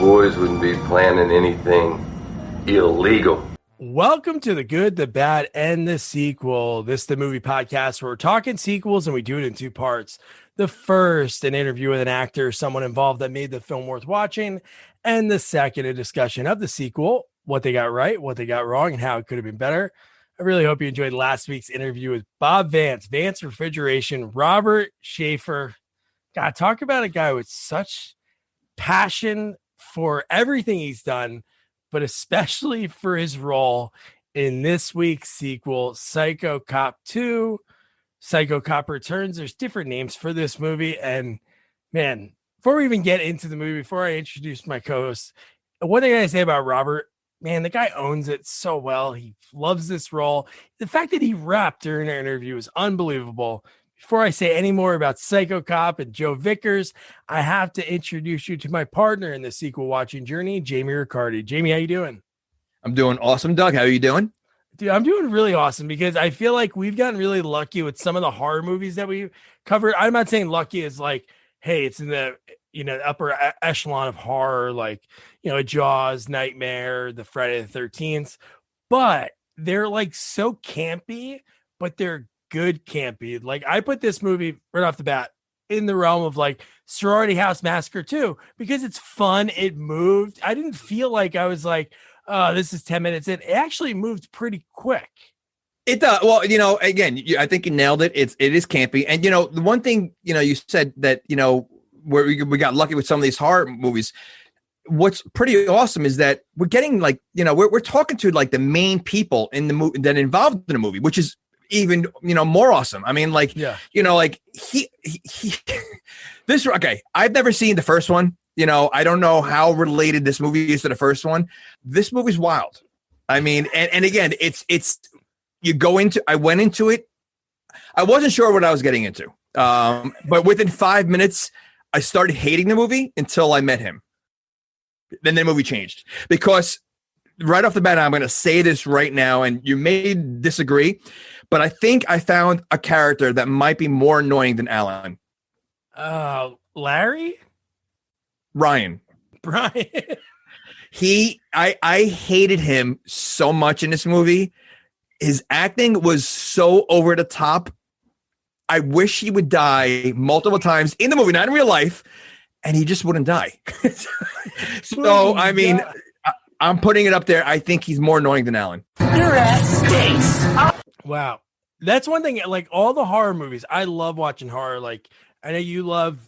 boys wouldn't be planning anything illegal. Welcome to The Good, the Bad, and the Sequel. This is the movie podcast where we're talking sequels and we do it in two parts. The first, an interview with an actor, someone involved that made the film worth watching. And the second, a discussion of the sequel, what they got right, what they got wrong, and how it could have been better. I really hope you enjoyed last week's interview with Bob Vance, Vance Refrigeration, Robert Shafer. God, talk about a guy with such passion for everything he's done, but especially for his role in this week's sequel, Psycho Cop 2, Psycho Cop Returns. There's different names for this movie. And man, before we even get into the movie, before I introduce my co-host, one thing I say about Robert, man, the guy owns it so well. He loves this role. The fact that he rapped during our interview is unbelievable. Before I say any more about Psycho Cop and Joe Vickers, I have to introduce you to my partner in the sequel watching journey, Jamie Riccardi. Jamie, how you doing? I'm doing awesome, Doug. How are you doing? Dude, I'm doing really awesome because I feel like we've gotten really lucky with some of the horror movies that we covered. I'm not saying lucky as like, hey, it's in the upper echelon of horror, like Jaws, Nightmare, the Friday the 13th, but they're like so campy, but they're good campy. Like I put this movie right off the bat in the realm of like Sorority House Massacre 2 because it's fun. It moved. I didn't feel like I was like, oh, this is 10 minutes in. It actually moved pretty quick. It does. Well, again, I think you nailed it. It is campy. And, the one thing, you said that, where we got lucky with some of these horror movies. What's pretty awesome is that we're getting like, we're talking to like the main people in the movie that involved in the movie, which is even more awesome. I mean, like, yeah. Like he this, okay, I've never seen the first one. I don't know how related this movie is to the first one. This movie's wild. I mean, and again, it's I went into it. I wasn't sure what I was getting into. But within 5 minutes, I started hating the movie until I met him. Then the movie changed because right off the bat, I'm going to say this right now, and you may disagree, but I think I found a character that might be more annoying than Alan. Larry? Bryan. I hated him so much in this movie. His acting was so over the top. I wish he would die multiple times in the movie, not in real life, and he just wouldn't die. So, I mean, I'm putting it up there. I think he's more annoying than Alan. Your ass stinks. Wow. That's one thing, like all the horror movies, I love watching horror. Like, I know you love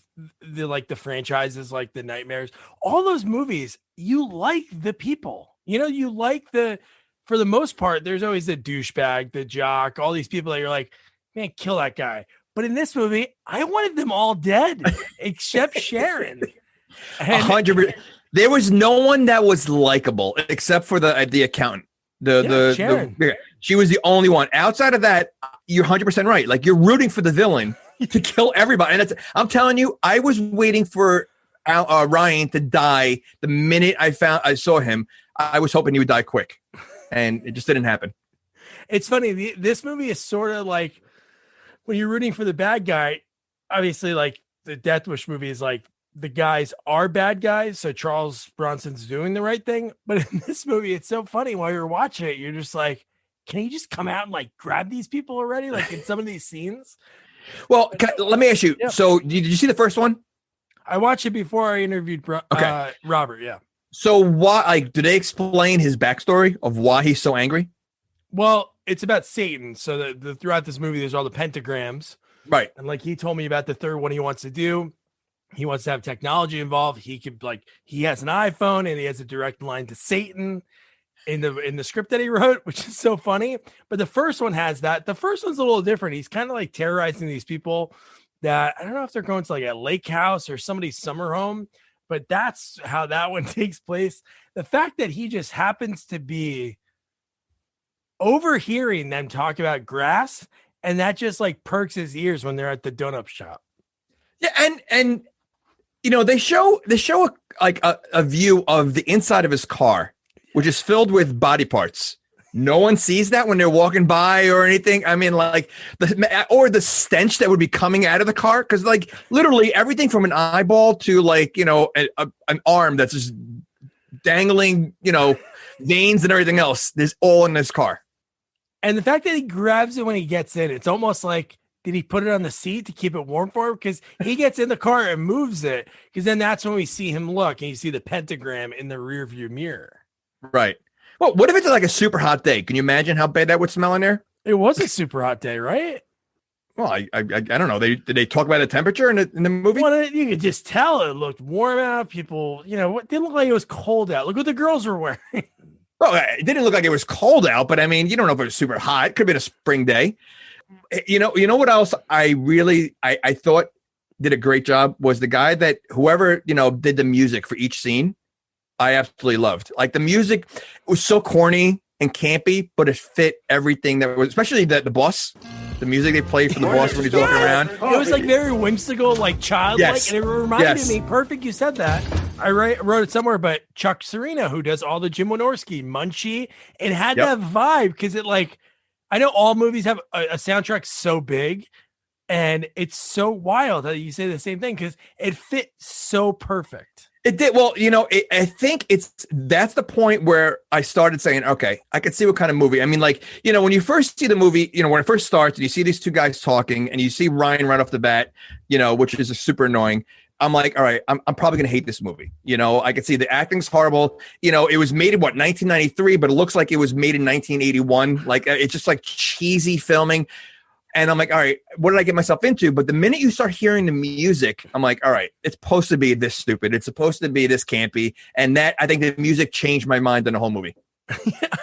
the franchises, like the Nightmares, all those movies, you like the people, you like for the most part, there's always the douchebag, the jock, all these people that you're like, man, kill that guy. But in this movie, I wanted them all dead except Sharon. 100%. There was no one that was likable except for the accountant. Sharon. She was the only one. Outside of that, you're 100% right. Like you're rooting for the villain to kill everybody. And I'm telling you, I was waiting for Ryan to die the minute I saw him. I was hoping he would die quick, and it just didn't happen. It's funny. This movie is sort of like when you're rooting for the bad guy. Obviously, like the Death Wish movie is like the guys are bad guys, so Charles Bronson's doing the right thing. But in this movie, it's so funny. While you're watching it, you're just like, can he just come out and like grab these people already? Like in some of these scenes. Well, let me ask you. Yeah. So, did you see the first one? I watched it before I interviewed Robert. Yeah. So, why? Like, do they explain his backstory of why he's so angry? Well, it's about Satan. So, throughout this movie, there's all the pentagrams, right? And like he told me about the third one he wants to do. He wants to have technology involved. He has an iPhone and he has a direct line to Satan in the script that he wrote, which is so funny. But the first one has that. The first one's a little different. He's kind of like terrorizing these people that I don't know if they're going to like a lake house or somebody's summer home, but that's how that one takes place. The fact that he just happens to be overhearing them talk about grass, and that just like perks his ears when they're at the donut shop. Yeah, and they show a view of the inside of his car, which is filled with body parts. No one sees that when they're walking by or anything. I mean, like the stench that would be coming out of the car, because like literally everything from an eyeball to like an arm that's just dangling, veins and everything else. There's all in this car. And the fact that he grabs it when he gets in, it's almost like, did he put it on the seat to keep it warm for him? Because he gets in the car and moves it. Because then that's when we see him look and you see the pentagram in the rear view mirror. Right. Well, what if it's like a super hot day? Can you imagine how bad that would smell in there? It was a super hot day, right? Well, I don't know. Did they talk about a temperature in the movie? Well, you could just tell it looked warm out. People, it didn't look like it was cold out. Look what the girls were wearing. Well, it didn't look like it was cold out, but I mean, you don't know if it was super hot. It could have been a spring day. You know what else I thought did a great job was the guy that whoever, did the music for each scene. I absolutely loved. Like the music was so corny and campy, but it fit everything that was, especially the boss. The music they played for the boss when he's walking around. It was like very whimsical, like childlike, Yes. and it reminded Yes. me. Perfect, you said that. I wrote it somewhere, but Chuck Serena, who does all the Jim Wynorski, Munchie, it had Yep. that vibe because it I know all movies have a soundtrack so big, and it's so wild that you say the same thing because it fit so perfect. It did. Well, I think that's the point where I started saying, okay, I could see what kind of movie. I mean, when you first see the movie, when it first starts and you see these two guys talking and you see Ryan right off the bat, which is super annoying. I'm like, all right, I'm probably going to hate this movie. I could see the acting's horrible. It was made in 1993, but it looks like it was made in 1981. Like it's just like cheesy filming. And I'm like, all right, what did I get myself into? But the minute you start hearing the music, I'm like, all right, it's supposed to be this stupid. It's supposed to be this campy. And that, I think the music changed my mind on the whole movie.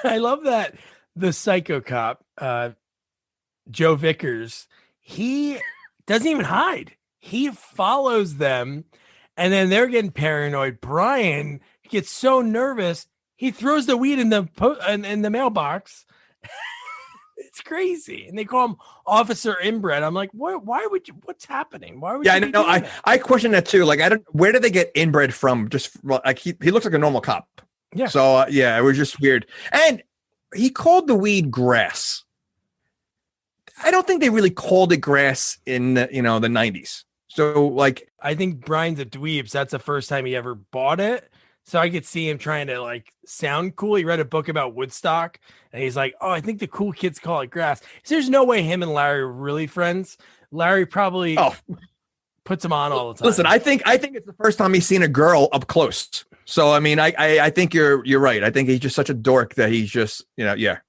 I love that the psycho cop, Joe Vickers, he doesn't even hide. He follows them, and then they're getting paranoid. Bryan gets so nervous, he throws the weed in the mailbox. It's crazy. And they call him Officer Inbred. I'm like, what? Why would you? What's happening? Why would? Yeah, you I know. I question that too. Like, where did they get inbred from? Just like he looks like a normal cop. Yeah. So it was just weird. And he called the weed grass. I don't think they really called it grass in the 90s. So like, I think Brian's a dweeb. So that's the first time he ever bought it. So I could see him trying to sound cool. He read a book about Woodstock and he's like, oh, I think the cool kids call it grass. So there's no way him and Larry are really friends. Larry probably puts him on all the time. Listen, I think it's the first time he's seen a girl up close. So, I mean, I think you're right. I think he's just such a dork that he's just, yeah.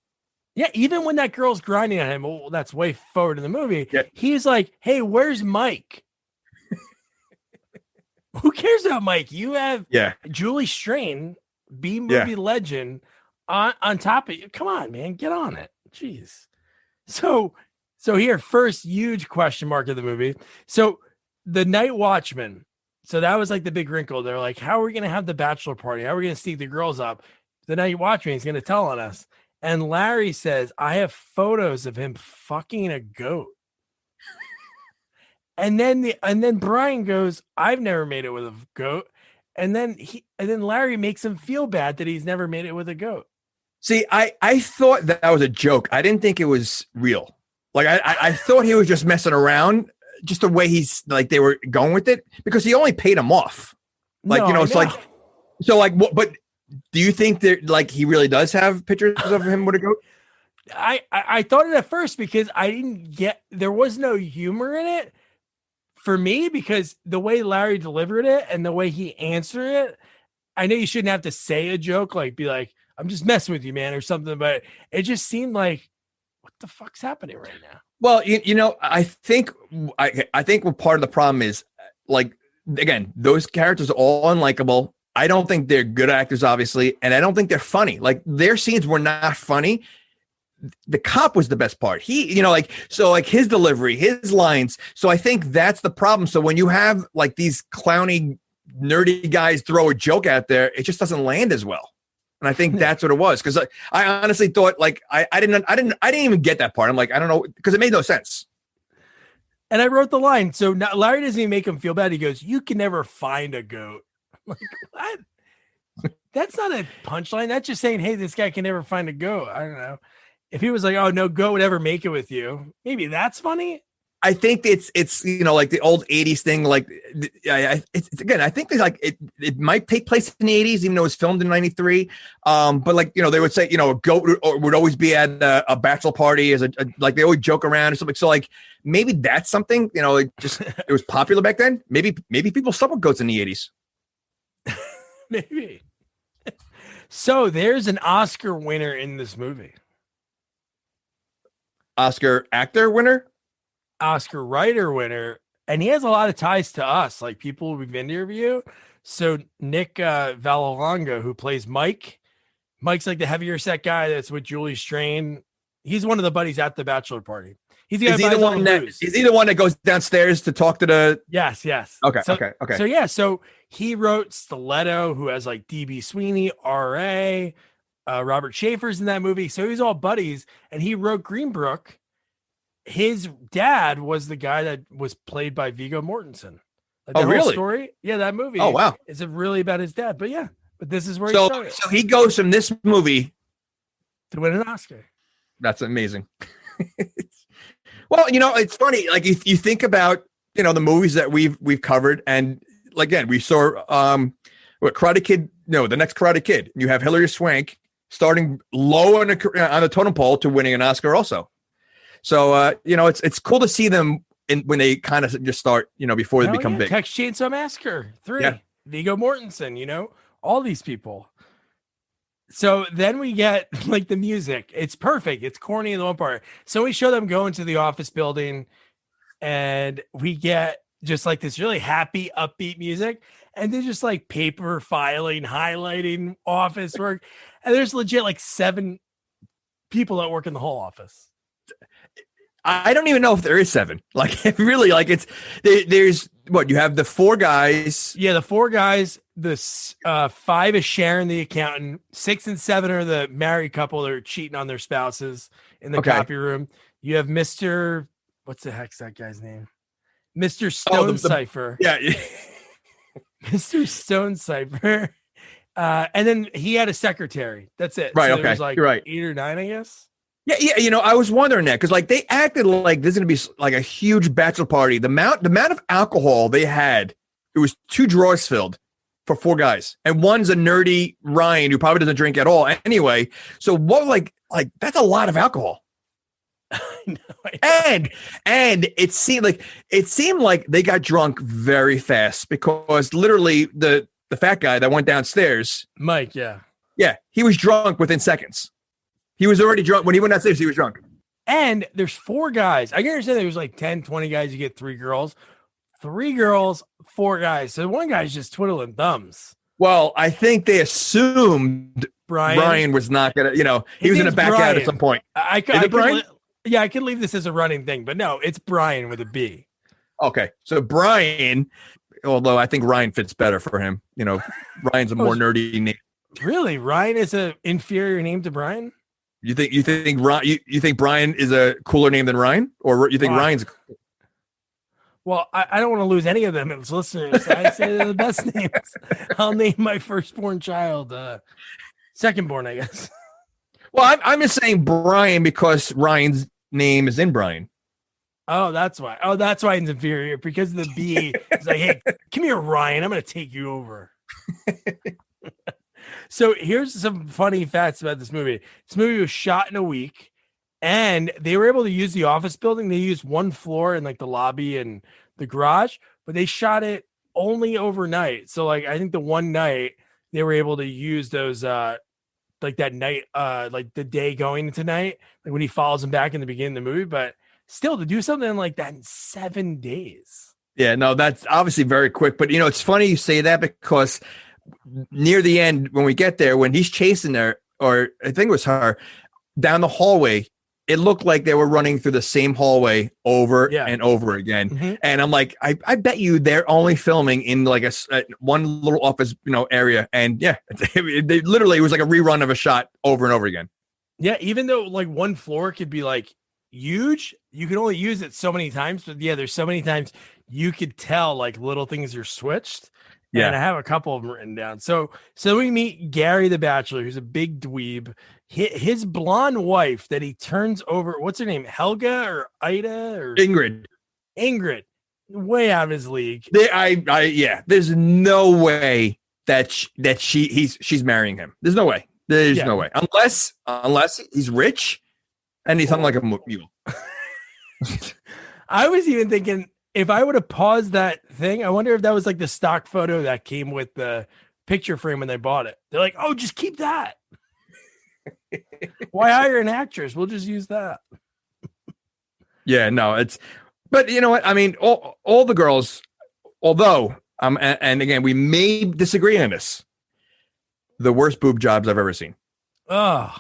Yeah, even when that girl's grinding on him, well, that's way forward in the movie. Yeah. He's like, hey, where's Mike? Who cares about Mike? You have Julie Strain, B-movie legend, on top of you. Come on, man. Get on it. Jeez. So here, first huge question mark of the movie. So the Night Watchman. So that was like the big wrinkle. They're like, how are we going to have the bachelor party? How are we going to sneak the girls up? The Night Watchman is going to tell on us. And Larry says, I have photos of him fucking a goat. And then Bryan goes, I've never made it with a goat. And then Larry makes him feel bad that he's never made it with a goat. See, I thought that was a joke. I didn't think it was real. Like I thought he was just messing around, just the way he's like they were going with it, because he only paid him off. Like, it's like, so like, but do you think that like he really does have pictures of him with a goat? I thought it at first because I didn't there was no humor in it for me, because the way Larry delivered it and the way he answered it, I know you shouldn't have to say a joke, like be like, I'm just messing with you, man, or something, but it just seemed like, what the fuck's happening right now? Well, I think what part of the problem is, like, again, those characters are all unlikable. I don't think they're good actors, obviously, and I don't think they're funny. Like, their scenes were not funny. The cop was the best part. He, his delivery, his lines. So I think that's the problem. So when you have like these clowny, nerdy guys throw a joke out there, it just doesn't land as well. And I think that's what it was. Because I honestly thought, like, I didn't even get that part. I'm like, I don't know, because it made no sense. And I wrote the line. So now Larry doesn't even make him feel bad. He goes, "You can never find a goat." I'm like, what? That's not a punchline. That's just saying, hey, this guy can never find a goat. I don't know. If he was like, oh, no goat would ever make it with you, maybe that's funny. I think it's like the old 80s thing. Like I think they like it might take place in the 80s, even though it was filmed in 93. But like, they would say, a goat would always be at a bachelor party like they always joke around or something. So like maybe that's something, it was popular back then. Maybe people slept with goats in the 80s. Maybe. So there's an Oscar winner in this movie. Oscar actor winner? Oscar writer winner, and he has a lot of ties to us, like people we've interviewed. So Nick Vallelonga, who plays Mike's like the heavier set guy that's with Julie Strain. He's one of the buddies at the bachelor party. He's the Is he the one that goes downstairs to talk to the? Yes. Okay. So he wrote Stiletto, who has like DB Sweeney, R.A., Robert Shafer's in that movie. So he's all buddies, and he wrote Greenbrook. His dad was the guy that was played by Viggo Mortensen. Like that whole story? Yeah, that movie. Oh, wow. Is really about his dad. But this is where he started. So he goes from this movie to win an Oscar. That's amazing. Well, it's funny. Like if you think about, the movies that we've covered, and again, we saw Karate Kid. No, the next Karate Kid. You have Hilary Swank starting low on the totem pole to winning an Oscar also. So, it's cool to see them when they kind of just start, before they become big. Texas Chainsaw Massacre 3, Viggo Mortensen, all these people. So then we get like the music. It's perfect. It's corny in the one part. So we show them going to the office building, and we get just like this really happy, upbeat music. And they're just like paper filing, highlighting, office work. And there's legit like 7 people that work in the whole office. I don't even know if there is 7. Like really, like there's what you have the 4 guys. Yeah, the 4 guys. The 5 is Sharon, the accountant. 6 and 7 are the married couple that are cheating on their spouses in the copy room. You have Mr. What's the heck's that guy's name? Mr. Stone Cipher. Yeah. Mr. Stone Cipher. And then he had a secretary. That's it. Right. So okay. There's like You're right. 8 or 9, I guess. Yeah. I was wondering that because like they acted like this is gonna be like a huge bachelor party. The amount of alcohol they had, it was 2 drawers filled for 4 guys, and one's a nerdy Ryan who probably doesn't drink at all anyway. So what, like that's a lot of alcohol. And it seemed like they got drunk very fast because literally the fat guy that went downstairs, Mike, he was drunk within seconds. He was already drunk when he went downstairs. He was drunk. And there's 4 guys. I can understand there was like 10, 20 guys. You get 3 girls. 3 girls, 4 guys. So one guy's just twiddling thumbs. Well, I think they assumed Bryan was not gonna. He was gonna back out at some point. Brian? I could leave this as a running thing, but no, it's Bryan with a B. Okay, so Bryan, although I think Ryan fits better for him. Ryan's a more nerdy name. Really, Ryan is an inferior name to Bryan? You think Bryan is a cooler name than Ryan, or you think Ryan's? Well, I don't want to lose any of them as listeners. I say they're the best names. I'll name my firstborn child, secondborn, I guess. Well, I'm just saying Bryan because Ryan's name is in Bryan. Oh, that's why. Oh, that's why it's inferior, because the B is like, hey, come here, Ryan. I'm going to take you over. So here's some funny facts about this movie. This movie was shot in a week, and they were able to use the office building. They used 1 floor in like the lobby and the garage, but they shot it only overnight. So like, I think the one night they were able to use those, like that night, like the day going into night, like when he follows him back in the beginning of the movie, but still to do something like that in 7 days. Yeah, no, that's obviously very quick, but it's funny you say that because near the end, when we get there, when he's chasing her, or I think it was her, down the hallway, it looked like they were running through the same hallway over and over again. Mm-hmm. And I'm like, I bet you they're only filming in like a one little office, area. And they literally, it was like a rerun of a shot over and over again. Yeah. Even though like 1 floor could be like huge, you can only use it so many times, but there's so many times you could tell like little things are switched. Yeah. And I have a couple of them written down. So we meet Gary the Bachelor, who's a big dweeb. His blonde wife that he turns over, what's her name? Helga or Ida or Ingrid. Ingrid, way out of his league. There's no way that she's marrying him. There's no way. There's no way. Unless he's rich and he's something like a mule. I was even thinking, if I would have paused that thing, I wonder if that was like the stock photo that came with the picture frame when they bought it. They're like, oh, just keep that. Why hire an actress? We'll just use that. Yeah, no, but you know what? I mean, all the girls, although, and again, we may disagree on this, the worst boob jobs I've ever seen. Oh,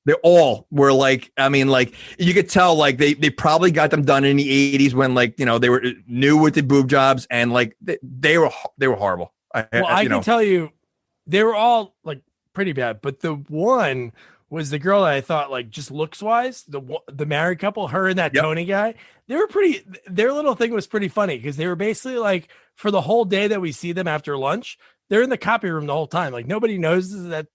they all were like, I mean, like you could tell, like they probably got them done in the 80s when, like, you know, they were new with the boob jobs, and like they were horrible. I can tell you, they were all like pretty bad, but the one was the girl that I thought, like, just looks wise, the married couple, her and that Tony guy, they were pretty, their little thing was pretty funny because they were basically like, for the whole day that we see them after lunch, they're in the copy room the whole time. Like, nobody knows that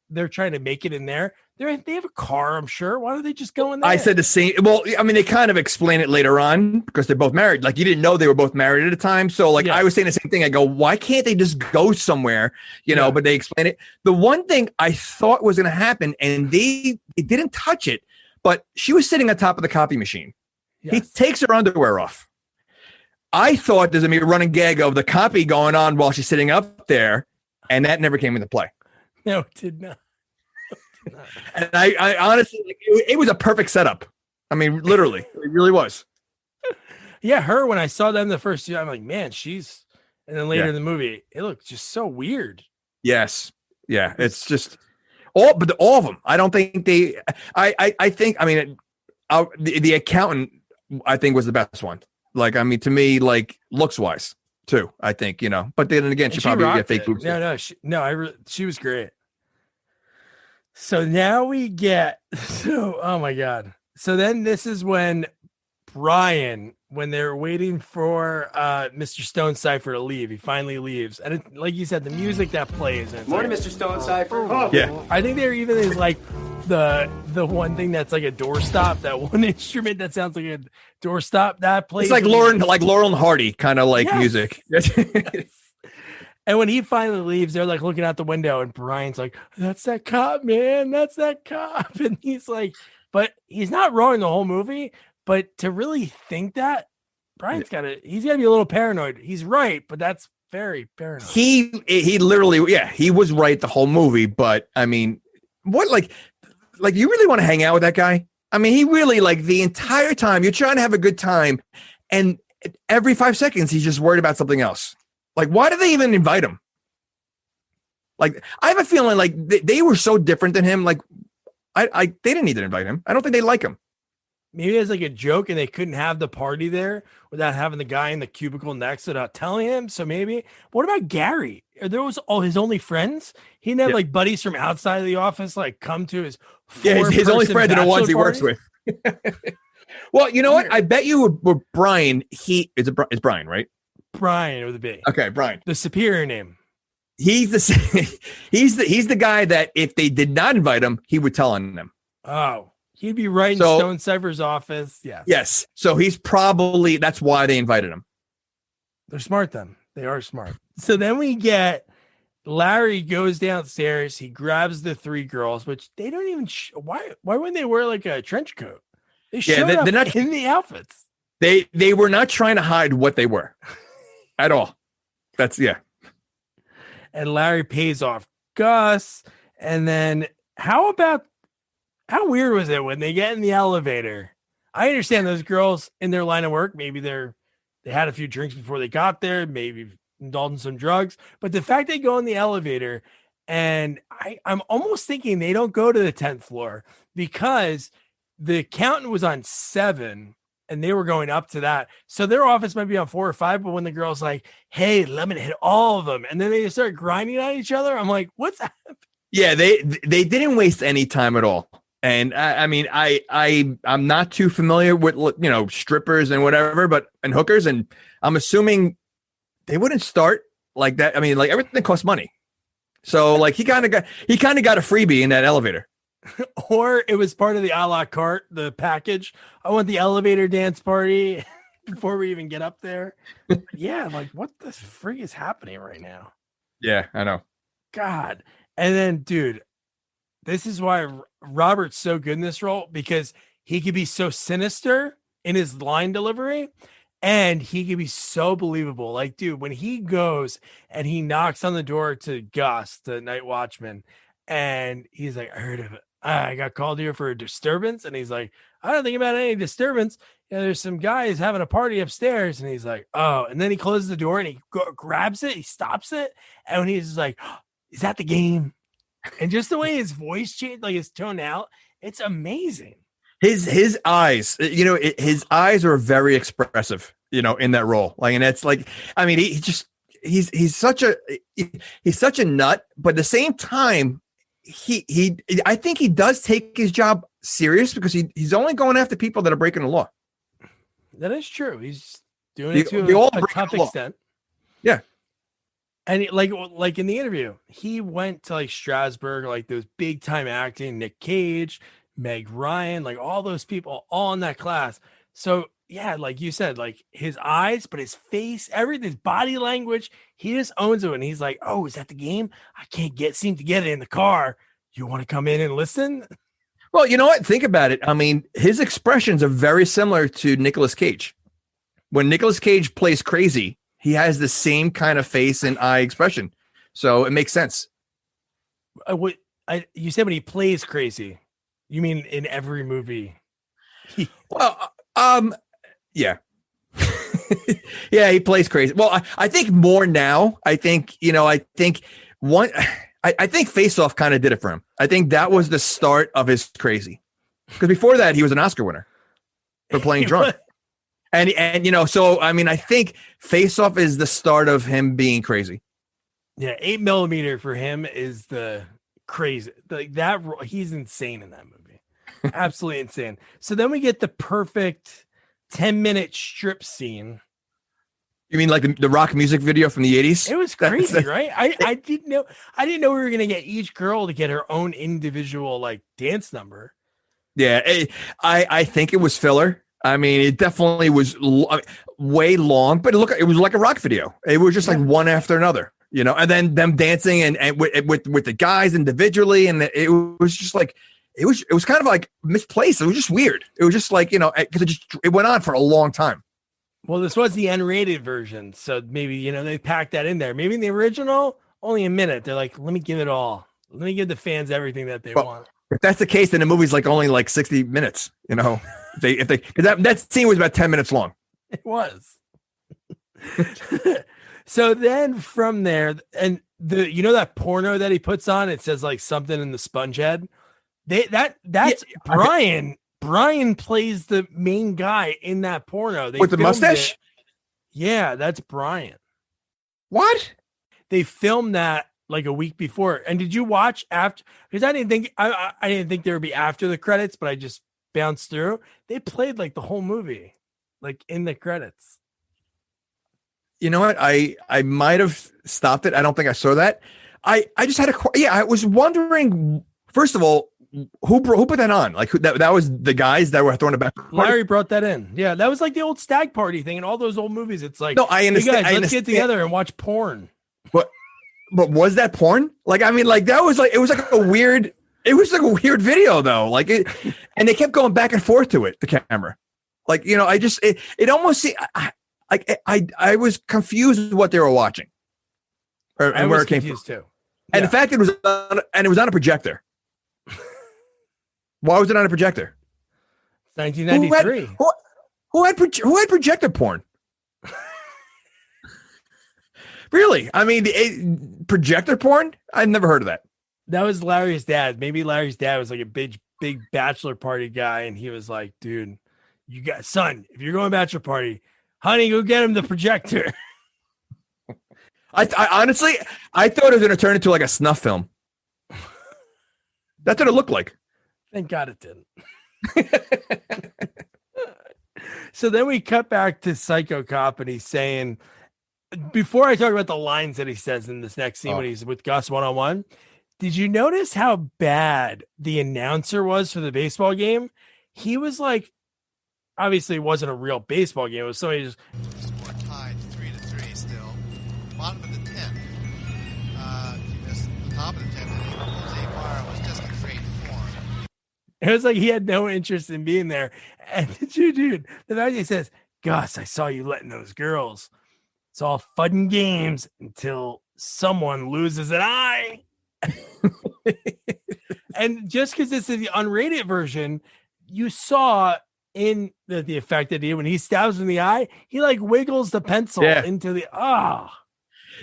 they're trying to make it in there. They have a car, I'm sure. Why don't they just go in there? I said the same. Well, I mean, they kind of explain it later on because they're both married. Like, you didn't know they were both married at the time. So, like, I was saying the same thing. I go, why can't they just go somewhere? You know, but they explain it. The one thing I thought was going to happen, and it didn't touch it, but she was sitting on top of the copy machine. Yes. He takes her underwear off. I thought there's going to be a running gag of the copy going on while she's sitting up there, and that never came into play. No, it did not. And I honestly, like, it was a perfect setup. I mean, literally, it really was. Yeah, her, when I saw them the first year, I'm like, man, she's, and then later in the movie, it looked just so weird. Yes. Yeah. It's just all of them. I don't think I think, I mean, the accountant, I think, was the best one. Like, I mean, to me, like, looks wise too, I think, you know, but then again, she probably get fake boobs. She was great. So now we get, oh my God. So then this is when Bryan, when they're waiting for Mr. Stone Cipher to leave, he finally leaves. And like you said, the music that plays. Morning, Mr. Stone Cipher. Oh. Yeah. I think there even is like the one thing that's like a doorstop, that one instrument that sounds like a doorstop that plays. It's like Laurel and Hardy kind of like music. And when he finally leaves, they're like looking out the window, and Brian's like, that's that cop, man. That's that cop. And he's like, but he's not wrong the whole movie. But to really think that, Brian's he's got to be a little paranoid. He's right, but that's very paranoid. He literally, he was right the whole movie. But I mean, what, like you really want to hang out with that guy? I mean, he really, like, the entire time you're trying to have a good time, and every 5 seconds he's just worried about something else. Like, why did they even invite him? Like, I have a feeling like they were so different than him. Like, they didn't need to invite him. I don't think they like him. Maybe it's like a joke, and they couldn't have the party there without having the guy in the cubicle next without telling him. So maybe, what about Gary? Are those all his only friends? He didn't have like buddies from outside of the office, like, come to his his only friends are the ones he works with. Well, you know what? I bet you were Bryan. It's Bryan, right? Bryan with a B. Okay, Bryan. The superior name. He's the guy that if they did not invite him, he would tell on them. Oh, he'd be right in Stone Cipher's office. Yeah. Yes. So he's probably, that's why they invited him. They're smart then. They are smart. So then we get Larry goes downstairs. He grabs the three girls, which they don't even. Why wouldn't they wear like a trench coat? They showed up they're not in the outfits. They were not trying to hide what they were. At all. And Larry pays off Gus. And then how weird was it when they get in the elevator? I understand those girls in their line of work, maybe they had a few drinks before they got there, maybe indulged in some drugs. But the fact they go in the elevator, and I'm almost thinking they don't go to the 10th floor because the accountant was on 7. And they were going up to that. So their office might be on 4 or 5, but when the girl's like, hey, let me hit all of them. And then they just start grinding on each other. I'm like, what's that? Yeah, they didn't waste any time at all. And I mean, I'm not too familiar with, you know, strippers and whatever, and hookers. And I'm assuming they wouldn't start like that. I mean, like, everything costs money. So like he kind of got a freebie in that elevator. Or it was part of the a la carte, the package. I want the elevator dance party. before we even get up there. Yeah, like what the frig is happening right now? Yeah, I know. God. And then, dude, this is why Robert's so good in this role, because he could be so sinister in his line delivery and he could be so believable. Like, dude, when he goes and he knocks on the door to Gus, the night watchman, and he's like, I heard of it. I got called here for a disturbance. And he's like, I don't think about any disturbance. Yeah, there's some guys having a party upstairs. And he's like, oh, and then he closes the door and he grabs it. He stops it. And when he's like, oh, is that the game? And just the way his voice changed, like his tone out, it's amazing. His eyes, his eyes are very expressive, in that role. Like, and it's like, I mean, he's such a nut, but at the same time, I think he does take his job serious because he's only going after people that are breaking the law. That is true. He's doing it to a tough extent. Yeah. And like in the interview, he went to like Strasbourg, like those big time acting, Nick Cage, Meg Ryan, like all those people all in that class. So yeah, like you said, like his eyes, but his face, everything, his body language, he just owns it. And he's like, oh, is that the game? I can't seem to get it in the car. You want to come in and listen? Well, you know what? Think about it. I mean, his expressions are very similar to Nicolas Cage. When Nicolas Cage plays crazy, he has the same kind of face and eye expression. So it makes sense. You said when he plays crazy, you mean in every movie? Yeah. Yeah, he plays crazy. Well, I think more now. I think Face Off kind of did it for him. I think that was the start of his crazy. Because before that, he was an Oscar winner for playing drunk. And so I mean, I think Face Off is the start of him being crazy. Yeah, 8mm for him is the crazy. Like that, he's insane in that movie. Absolutely insane. So then we get the perfect 10-minute strip scene. You mean like the rock music video from the 80s? It was crazy, right? I didn't know we were gonna get each girl to get her own individual like dance number. Yeah, I think it was filler. I mean, it definitely was way long, but it was like a rock video. It was just like one after another, and then them dancing and with the guys individually, and it was just like it was kind of like misplaced. It was just weird. It was just like because it went on for a long time. Well, this was the N-rated version, so maybe they packed that in there. Maybe in the original, only a minute. They're like, let me give it all. Let me give the fans everything that they want. If that's the case, then the movie's like only like 60 minutes. If that scene was about 10 minutes long. It was. So then from there, and that porno that he puts on, it says like something in the sponge head. That's Bryan. Bryan plays the main guy in that porno. With the mustache? It. Yeah, that's Bryan. What? They filmed that like a week before. And did you watch after? Because I didn't think there would be after the credits, but I just bounced through. They played like the whole movie, like in the credits. You know what? I might have stopped it. I don't think I saw that. I just had I was wondering, first of all, who put that on? Like that was the guys that were throwing it back. Larry brought that in. Yeah, that was like the old stag party thing and all those old movies. It's like, no, I understand. Hey guys, let's get together and watch porn. But was that porn? Like, I mean, like that was like, it was like a weird video though. Like it, and they kept going back and forth to it, the camera. Like, it almost I was confused with what they were watching. And where it came from. Too. And the fact it was on a projector. Why was it on a projector? 1993. Who had projector porn? Really? I mean, projector porn? I've never heard of that. That was Larry's dad. Maybe Larry's dad was like a big bachelor party guy, and he was like, "Dude, son, if you're going bachelor party, honey, go get him the projector." I honestly, I thought it was going to turn into like a snuff film. That's what it looked like. Thank God it didn't. So then we cut back to Psycho Cop, and he's saying, before I talk about the lines that he says in this next scene when he's with Gus one-on-one, did you notice how bad the announcer was for the baseball game? He was like obviously it wasn't a real baseball game. It was somebody just Score tied 3-3 still. Bottom of the 10th. He missed the top of the 10th. And Jose Barra was just in great form. it was like he had no interest in being there. And dude, the fact he says, Gus, I saw you letting those girls. It's all fun and games until someone loses an eye. And just because this is the unrated version, you saw in the effect that when he stabs in the eye, he like wiggles the pencil into the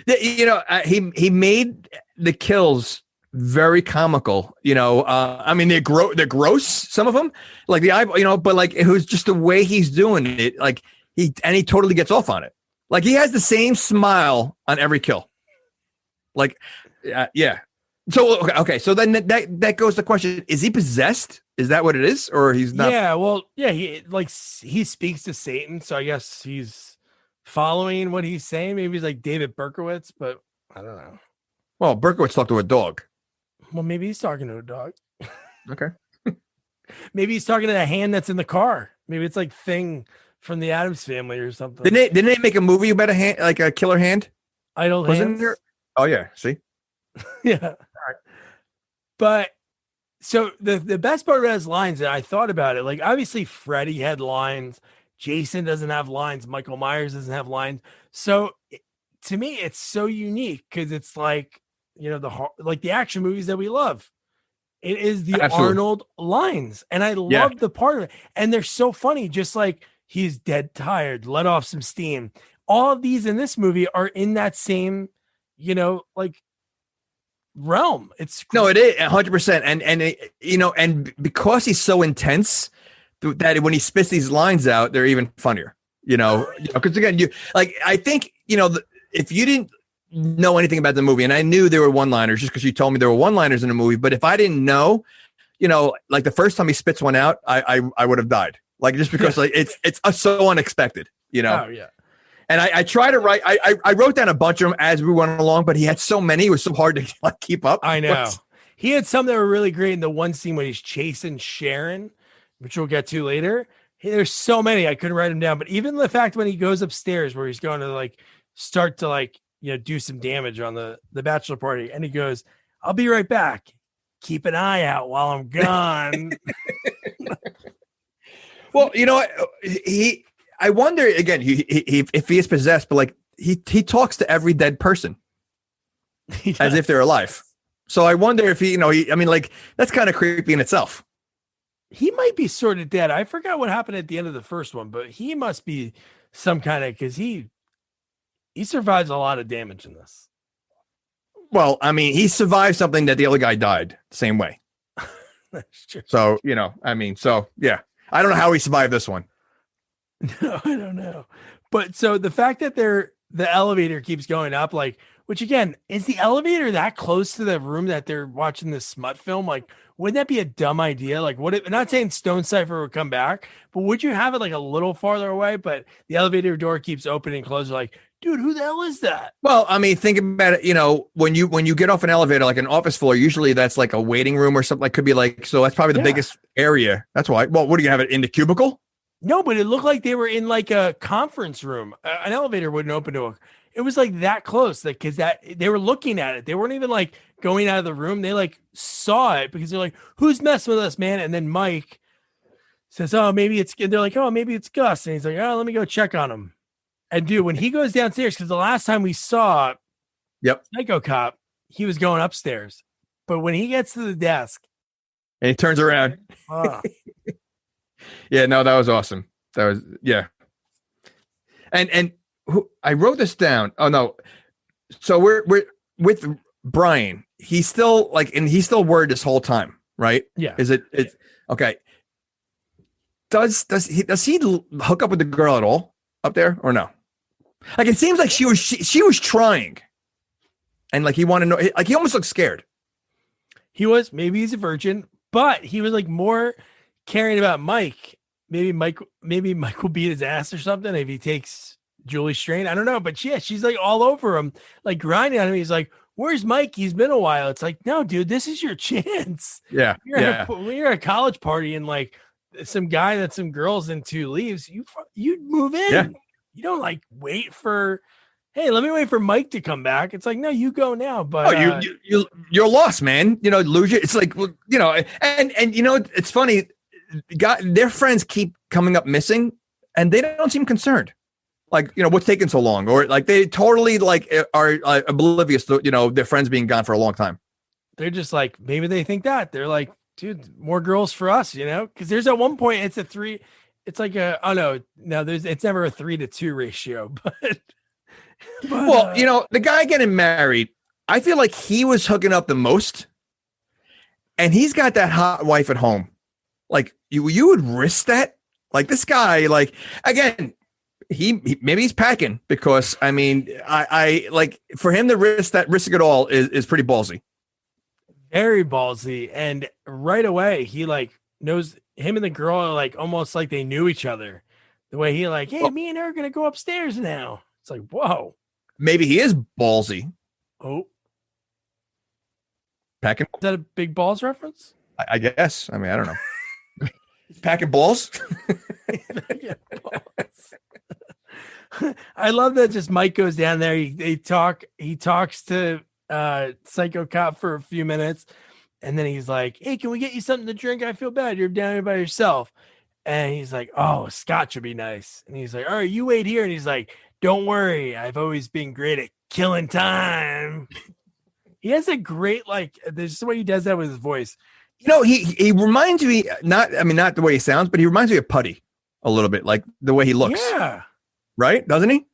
he made the kills very comical. I mean they're gross, some of them, like the eye, but like it was just the way he's doing it, like he totally gets off on it. Like he has the same smile on every kill. Like yeah. So okay. So then that goes to the question: is he possessed? Is that what it is, or he's not? Yeah. Well, yeah. He speaks to Satan, so I guess he's following what he's saying. Maybe he's like David Berkowitz, but I don't know. Well, Berkowitz talked to a dog. Well, maybe he's talking to a dog. Okay. Maybe he's talking to the hand that's in the car. Maybe it's like Thing from the Addams Family or something. Didn't they make a movie about a hand, like a killer hand? Idle Wasn't Hands? there? Oh yeah. See. Yeah. All right. But so the best part about his lines, and I thought about it, like obviously Freddy had lines, Jason doesn't have lines, Michael Myers doesn't have lines. So to me, it's so unique because it's like, the action movies that we love. It is the Absolutely. Arnold lines. And I love the part of it. And they're so funny, just like he's dead tired, let off some steam. All of these in this movie are in that same, realm. It's No, it is 100%. And because he's so intense that when he spits these lines out, they're even funnier, because again, I think, if you didn't know anything about the movie, and I knew there were one-liners just because you told me there were one-liners in the movie, but if I didn't know, like the first time he spits one out, I would have died. Like, just because it's so unexpected, Oh yeah. And I try to write. I wrote down a bunch of them as we went along, but he had so many; it was so hard to keep up. I know. He had some that were really great in the one scene when he's chasing Sharon, which we'll get to later. There's so many I couldn't write them down. But even the fact when he goes upstairs, where he's going to start to do some damage on the bachelor party, and he goes, "I'll be right back. Keep an eye out while I'm gone." Well, I wonder again if he is possessed, but he talks to every dead person as if they're alive. So I wonder if that's kind of creepy in itself. He might be sort of dead. I forgot what happened at the end of the first one, but he must be some kind of, because he survives a lot of damage in this. Well, I mean, he survived something that the other guy died the same way. That's true. So, yeah. I don't know how he survived this one. No, I don't know. But so the fact that the elevator keeps going up, which again, is the elevator that close to the room that they're watching this smut film? Wouldn't that be a dumb idea? Not saying Stone Cypher would come back, but would you have it a little farther away? But the elevator door keeps opening and closing. Dude, who the hell is that? Well, I mean, think about it. When you get off an elevator, like an office floor, usually that's like a waiting room or something. Could be so that's probably the biggest area. That's why. Well, what do you have it in the cubicle? No, but it looked like they were in a conference room. An elevator wouldn't open to it was that close, because they were looking at it. They weren't even going out of the room. They saw it because they're like, "Who's messing with us, man?" And then Mike says, "Oh, maybe it's." They're like, "Oh, maybe it's Gus." And he's like, "Oh, let me go check on him." And dude, when he goes downstairs, because the last time we saw Psycho Cop, he was going upstairs, but when he gets to the desk and he turns around. Yeah, no, that was awesome. That was, yeah. And I wrote this down. Oh no. So we're with Bryan. He's still and he's still worried this whole time, right? Yeah. It's okay. Does he hook up with the girl at all up there or no? It seems like she was trying. And he wanted to know, he almost looked scared. He was, maybe he's a virgin, but he was more caring about Mike. Maybe Mike will beat his ass or something if he takes Julie Strain. I don't know, but yeah, she's all over him, grinding on him. He's like, "Where's Mike? He's been a while." It's no, dude, this is your chance. Yeah. You're at a college party and some guy that some girls into leaves, you move in. Yeah. You don't like wait for, hey, let me wait for Mike to come back. It's like, no, you go now. But you're lost, man. Lose it. It's like, and it's funny. Their friends keep coming up missing, and they don't seem concerned. Like, what's taking so long, or like they totally are oblivious to their friends being gone for a long time. They're just like, maybe they think that they're like, dude, more girls for us, because there's at one point it's a 3. It's like it's never a 3-to-2 ratio, but well, the guy getting married, I feel like he was hooking up the most, and he's got that hot wife at home. Like you would risk that? Like this guy, like again, he maybe he's packing because I like for him to risk it all is pretty ballsy. Very ballsy, and right away he like knows him and the girl are like almost like they knew each other. The way he like, hey, me and her are gonna go upstairs now. It's like, whoa. Maybe he is ballsy. Oh, packing. Is that a big balls reference? I guess. I don't know. Packing balls. I love that. Just Mike goes down there. He talks to Psycho Cop for a few minutes, and then he's like, hey, can we get you something to drink? I feel bad, you're down here by yourself. And he's like, oh, scotch would be nice. And he's like, all right, you wait here. And he's like, don't worry, I've always been great at killing time. He has a great there's just the way he does that with his voice. He reminds me, not the way he sounds, but he reminds me of Putty a little bit, like the way he looks. Yeah. Right? Doesn't he?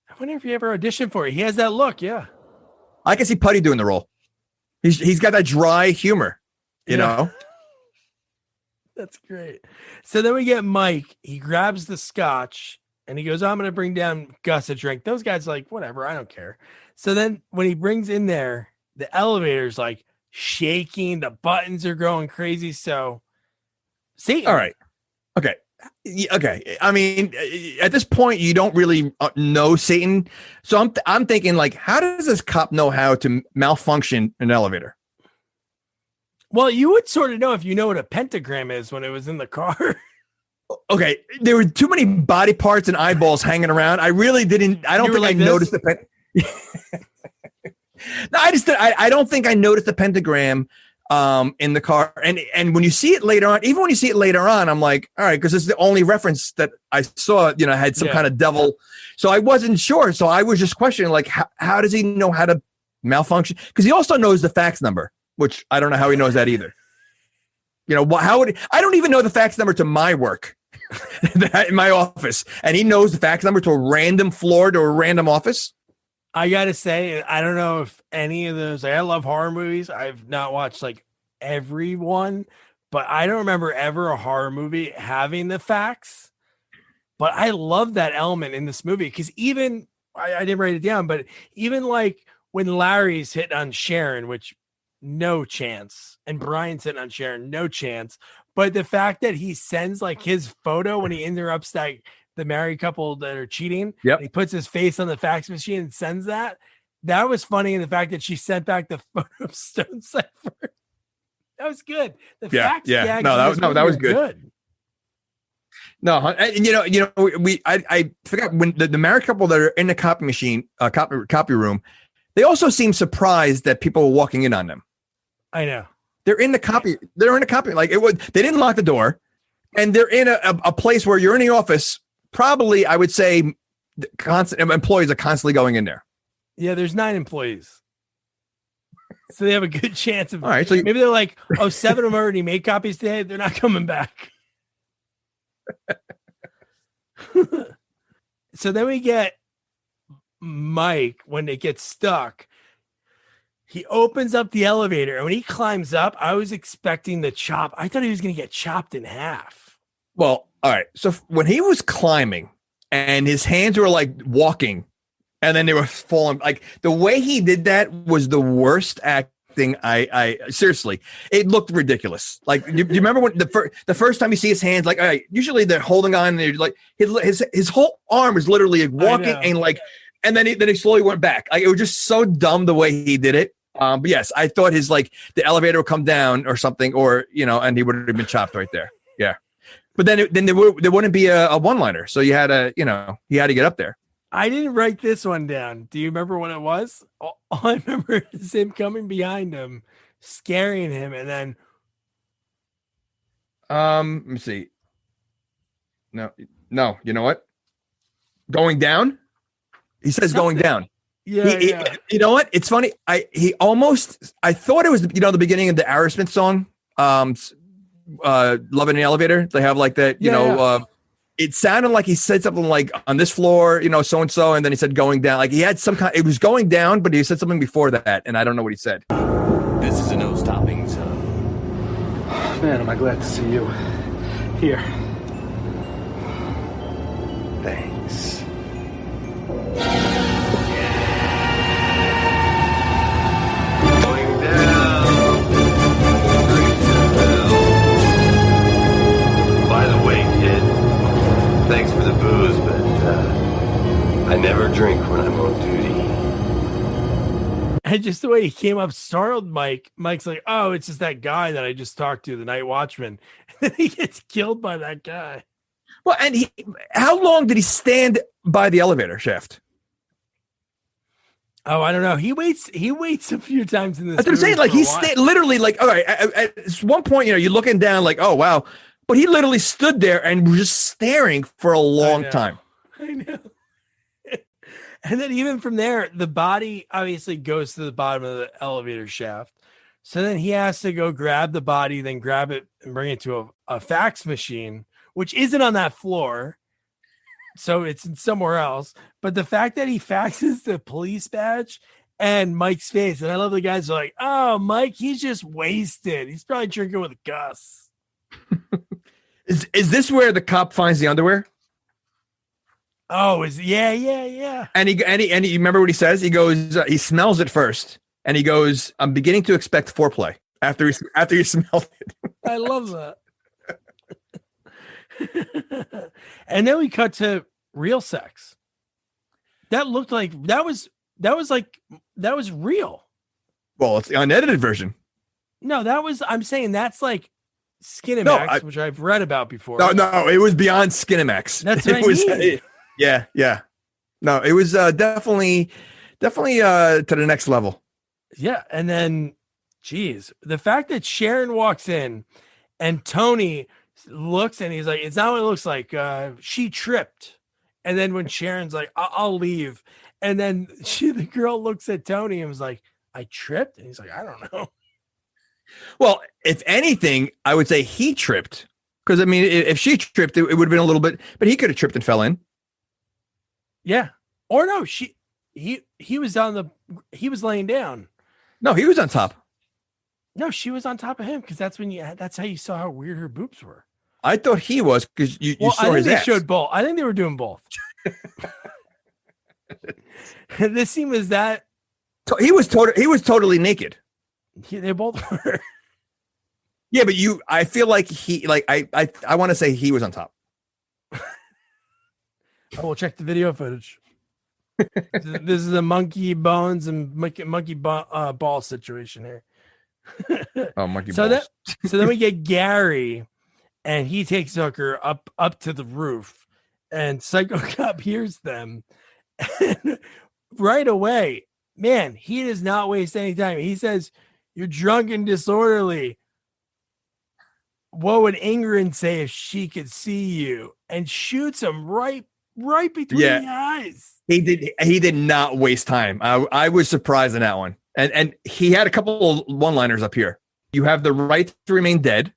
I wonder if he ever auditioned for it. He has that look. Yeah. I can see Putty doing the role. He's got that dry humor, you know? That's great. So then we get Mike. He grabs the scotch and he goes, I'm going to bring down Gus a drink. Those guys are like, whatever, I don't care. So then when he brings in there, the elevator's like shaking. The buttons are going crazy. So Satan. All right. Okay. At this point, you don't really know Satan. So I'm thinking, like, how does this cop know how to malfunction an elevator? Well, you would sort of know if you know what a pentagram is when it was in the car. Okay, there were too many body parts and eyeballs hanging around. I really didn't. I don't think I noticed the No, I don't think I noticed the pentagram in the car. And when you see it later on, even when you see it later on, I'm like, all right, because it's the only reference that I saw, had some kind of devil. So I wasn't sure. So I was just questioning, like, how does he know how to malfunction? Because he also knows the fax number, which I don't know how he knows that either. How would I don't even know the fax number to my work in my office, and he knows the fax number to a random floor to a random office. I gotta say, I don't know if any of those. I love horror movies. I've not watched every one, but I don't remember ever a horror movie having the fax. But I love that element in this movie because even I didn't write it down, but even when Larry's hitting on Sharon, which no chance, and Bryan's hitting on Sharon, no chance. But the fact that he sends his photo when he interrupts the married couple that are cheating, he puts his face on the fax machine and sends that was funny. And the fact that she sent back the photo of Stone Cipher, that was good. The fax gag, that was good. No, and I forgot when the married couple that are in the copy machine, copy room, they also seem surprised that people were walking in on them. I know. They're in the copy. They didn't lock the door, and they're in a place where you're in the office. Probably, I would say, employees are constantly going in there. Yeah, there's 9 employees, so they have a good chance of. All right, so maybe they're like, 7 of them already made copies today. They're not coming back. So then we get Mike when it gets stuck. He opens up the elevator, and when he climbs up, I was expecting the chop. I thought he was going to get chopped in half. Well, all right. So when he was climbing and his hands were walking and then they were falling, the way he did that was the worst acting. I seriously, it looked ridiculous. You remember when the first time you see his hands, all right, usually they're holding on and his whole arm is literally walking and then he slowly went back. It was just so dumb the way he did it. But yes, I thought his the elevator would come down or something, or and he would have been chopped right there. Yeah. But then there wouldn't be a one-liner. So you had to get up there. I didn't write this one down. Do you remember what it was? All I remember is him coming behind him, scaring him, and then let me see. No, you know what? Going down? He says going down. Yeah. You know what? It's funny. I thought it was the beginning of the Aerosmith song, Love in the Elevator. They have like that, it sounded like he said something like on this floor, so and so, and then he said going down. Like he had some kind. It was going down, but he said something before that, and I don't know what he said. This is a no stopping zone. Man, am I glad to see you. Here. Thanks. Going down. By the way, kid, thanks for the booze, but I never drink when I'm on duty. And just the way he came up startled Mike. Mike's like, oh, it's just that guy that I just talked to, the night watchman. And then he gets killed by that guy. Well, and how long did he stand by the elevator shaft? Oh, I don't know. He waits a few times in this. That's what I'm saying. Like he stayed literally like, all right, at one point, you're looking down like, oh, wow. But he literally stood there and was just staring for a long time. I know. And then even from there, the body obviously goes to the bottom of the elevator shaft. So then he has to go grab the body, then grab it and bring it to a fax machine, which isn't on that floor. So it's somewhere else. But the fact that he faxes the police badge and Mike's face, and I love the guys are like, oh, Mike, he's just wasted. He's probably drinking with Gus. Is this where the cop finds the underwear? Oh, yeah. And he you remember what he says? He goes, he smells it first, and he goes, "I'm beginning to expect foreplay." After he smelled it. I love that. And then we cut to real sex. That looked like that was real. Well, it's the unedited version. No, I'm saying that's like Skinemax, which I've read about before. No, it was beyond Skinemax. That's what I mean. Yeah. No, it was definitely to the next level. Yeah, and then, geez, the fact that Sharon walks in and Tony looks and he's like, "It's not what it looks like. She tripped." And then when Sharon's like, "I'll leave," and then the girl looks at Tony and was like, "I tripped," and he's like, "I don't know." Well, if anything, I would say he tripped because I mean, if she tripped, it would have been a little bit, but he could have tripped and fell in. Yeah, or no, he was he was laying down. No, he was on top. No, she was on top of him because that's how you saw how weird her boobs were. I thought he was because you saw I think his they ass. showed both. I think they were doing both. This scene was that he was totally naked. They both were. Yeah, but I feel like I want to say he was on top. I will check the video footage. This is a monkey bones and monkey ball situation here. Oh, monkey balls. So then we get Gary, and he takes Hooker up to the roof, and Psycho Cop hears them, and right away, man, he does not waste any time. He says, "You're drunk and disorderly. What would Ingrid say if she could see you?" And shoots him right between the eyes. He did not waste time. I was surprised in that one. And he had a couple of one-liners up here. You have the right to remain dead.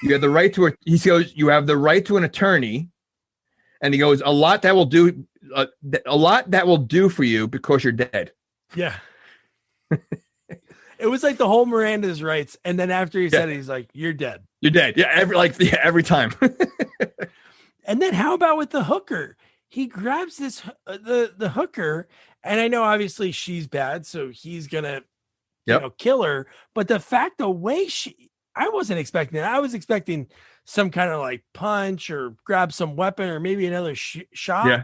You have the right to you have the right to an attorney. And he goes, a lot that will do for you because you're dead. Yeah. It was like the whole Miranda's rights. And then after he said it, he's like, "You're dead. You're dead." Yeah, every time. And then how about with the hooker? He grabs this the hooker, and I know obviously she's bad, so he's gonna kill her. But the way I wasn't expecting that. I was expecting some kind of like punch or grab some weapon or maybe another shot. Yeah.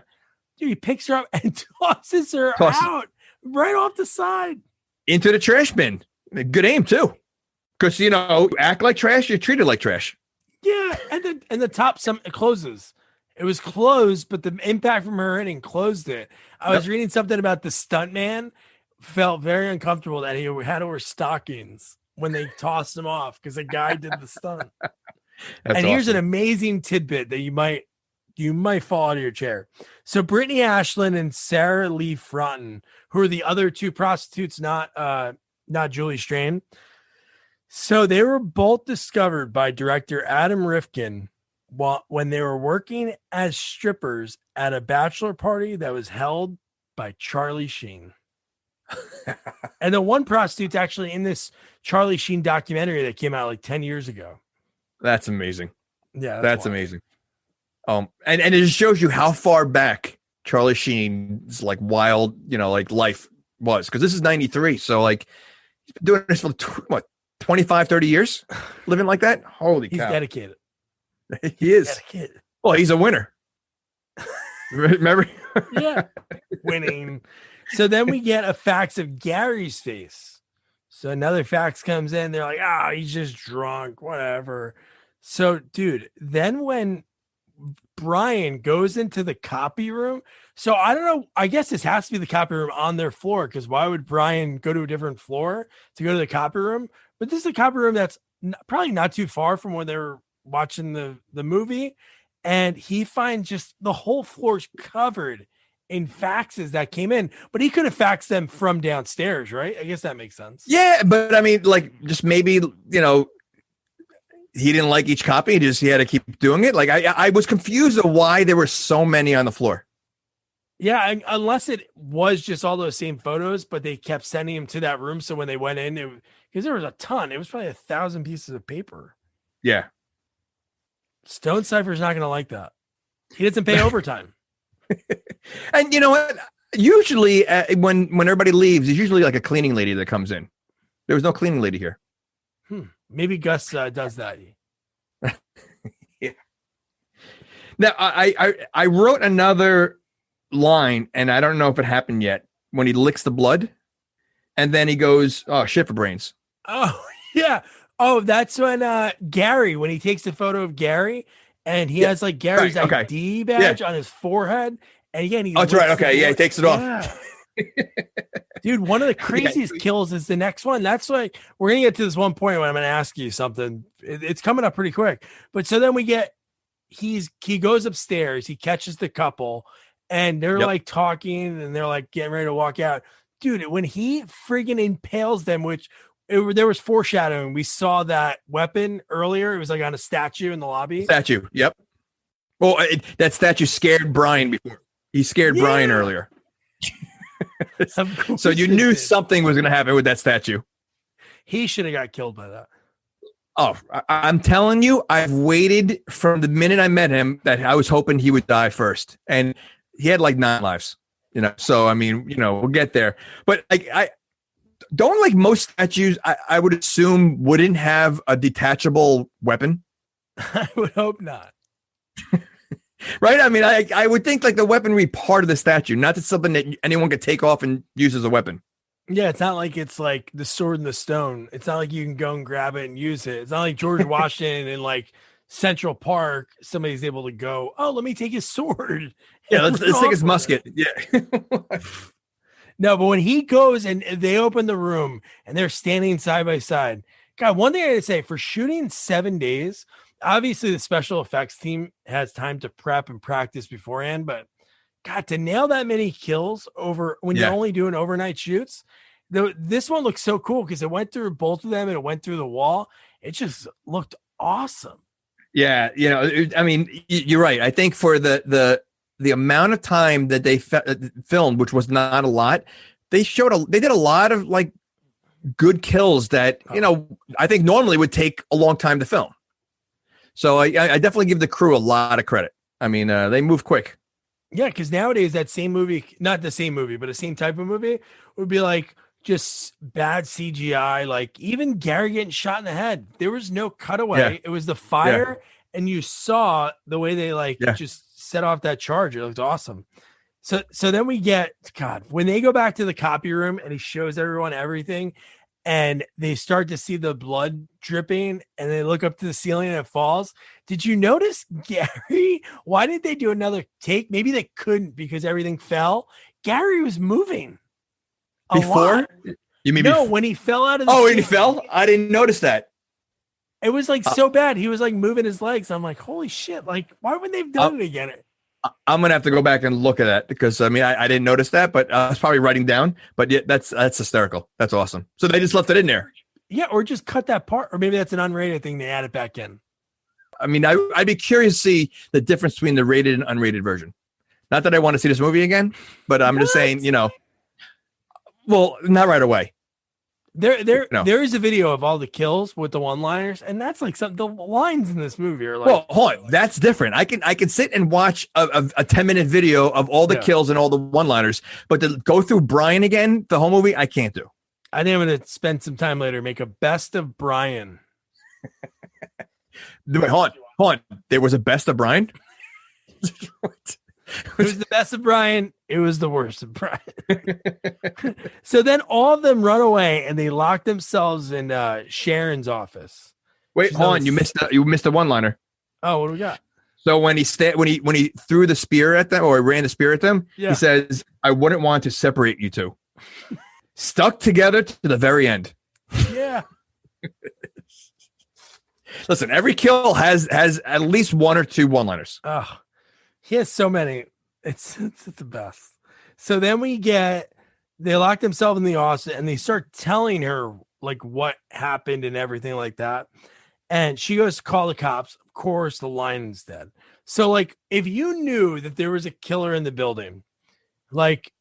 Dude, he picks her up and tosses her out right off the side into the trash bin. Good aim too, because act like trash, you're treated like trash. Yeah, and the top it closes. It was closed, but the impact from her hitting closed it. I was reading something about the stuntman felt very uncomfortable that he had to wear stockings when they tossed him off because the guy did the stunt. That's And here's an awesome. amazing tidbit that you might fall out of your chair. So Brittany Ashland and Sarah Lee Fronten, who are the other two prostitutes, not Julie Strain. So they were both discovered by director Adam Rifkin when they were working as strippers at a bachelor party that was held by Charlie Sheen. And the one prostitute's actually in this Charlie Sheen documentary that came out like 10 years ago. That's amazing. Yeah, That's wild. amazing. And it just shows you how far back Charlie Sheen's like wild, like life was, because this is 93. So like he's been doing this for 25, 30 years, living like that. Holy He's cow. dedicated. He is. Dedicated. Well, he's a winner. Remember? Yeah. Winning. So then we get a fax of Gary's face. So another fax comes in. They're like, he's just drunk, whatever. So, dude, then when Bryan goes into the copy room. So I don't know. I guess this has to be the copy room on their floor, because why would Bryan go to a different floor to go to the copy room? But this is a copy room that's probably not too far from where they were watching the movie. And he finds just the whole floor's covered in faxes that came in, but he could have faxed them from downstairs, right? I guess that makes sense. Yeah, but I mean, like, just maybe, he didn't like each copy. He had to keep doing it. Like, I was confused of why there were so many on the floor. Yeah, unless it was just all those same photos, but they kept sending him to that room. So when they went in, because there was a ton, it was probably 1,000 pieces of paper. Yeah. Stone Cypher's not going to like that. He doesn't pay overtime. And you know what? Usually when everybody leaves, there's usually like a cleaning lady that comes in. There was no cleaning lady here. Maybe Gus does that. Yeah. Now, I wrote another line, and I don't know if it happened yet, when he licks the blood, and then he goes, "Oh, shit for brains." Oh, yeah. Oh, that's when Gary, when he takes the photo of Gary, and he has like Gary's ID badge on his forehead. And again, he that's right. Okay. Yeah. He takes it off. Dude, one of the craziest kills is the next one. That's like, we're going to get to this one point when I'm going to ask you something. It's coming up pretty quick. But so then we get, he goes upstairs, he catches the couple, and they're like talking, and they're like getting ready to walk out. Dude, when he friggin' impales them, there was foreshadowing. We saw that weapon earlier. It was like on a statue in the lobby. Statue. Yep. Well, that statue scared Bryan before. He scared Bryan earlier. So you knew something was going to happen with that statue. He should have got killed by that. Oh, I'm telling you, I've waited from the minute I met him that I was hoping he would die first. And he had like 9 lives, So, I mean, we'll get there. But I don't, like, most statues, I would assume wouldn't have a detachable weapon. I would hope not. Right? I mean, I would think like the weaponry part of the statue, not that something that anyone could take off and use as a weapon. Yeah, it's not like it's like the sword in the stone. It's not like you can go and grab it and use it. It's not like George Washington in like Central Park. Somebody's able to go, oh, let me take his sword. Yeah, let's take his musket. Yeah. No, but when he goes and they open the room and they're standing side by side. God, one thing I gotta say, for shooting 7 days, obviously the special effects team has time to prep and practice beforehand, but God, to nail that many kills over when you're only doing overnight shoots, this one looks so cool because it went through both of them and it went through the wall. It just looked awesome. Yeah, I mean, you're right. I think for the amount of time that they filmed, which was not a lot, they did a lot of like good kills that I think normally would take a long time to film. So I definitely give the crew a lot of credit. I mean, they move quick. Yeah, because nowadays that same movie, not the same movie, but the same type of movie would be like just bad CGI. Like even Gary getting shot in the head, there was no cutaway. Yeah. It was the fire, and you saw the way they just set off that charge. It looked awesome. So then we get, God, when they go back to the copy room and he shows everyone everything, and they start to see the blood dripping, and they look up to the ceiling and it falls. Did you notice, Gary? Why did they do another take? Maybe they couldn't because everything fell. Gary was moving Before? You mean no, when he fell out of the when he ceiling. fell? I didn't notice that. It was like so bad. He was like moving his legs. I'm like, holy shit. Like, why wouldn't they've done it again? I'm gonna have to go back and look at that because I mean I didn't notice that, but I was probably writing down. But yeah, that's hysterical. That's awesome. So they just left it in there. Yeah, or just cut that part, or maybe that's an unrated thing. They add it back in. I mean, I'd be curious to see the difference between the rated and unrated version. Not that I want to see this movie again, but I'm just saying, well, not right away. There is a video of all the kills with the one-liners, and that's like the lines in this movie are like. Well, hold on, that's different. I can sit and watch a 10-minute video of all the kills and all the one-liners, but to go through Bryan again, the whole movie, I can't do. I think I'm going to spend some time later, make a best of Bryan. Wait, hold on. There was a best of Bryan? It was the best of Bryan. It was the worst of Bryan. So then all of them run away and they lock themselves in Sharon's office. Wait, hold on. You missed the one-liner. Oh, what do we got? So when he threw the spear at them or ran the spear at them, he says, "I wouldn't want to separate you two." Stuck together to the very end. Yeah. Listen, every kill has at least one or two one-liners. Oh, he has so many. It's the best. So then they lock themselves in the office and they start telling her like what happened and everything like that. And she goes to call the cops. Of course, the lion's dead. So like, if you knew that there was a killer in the building, like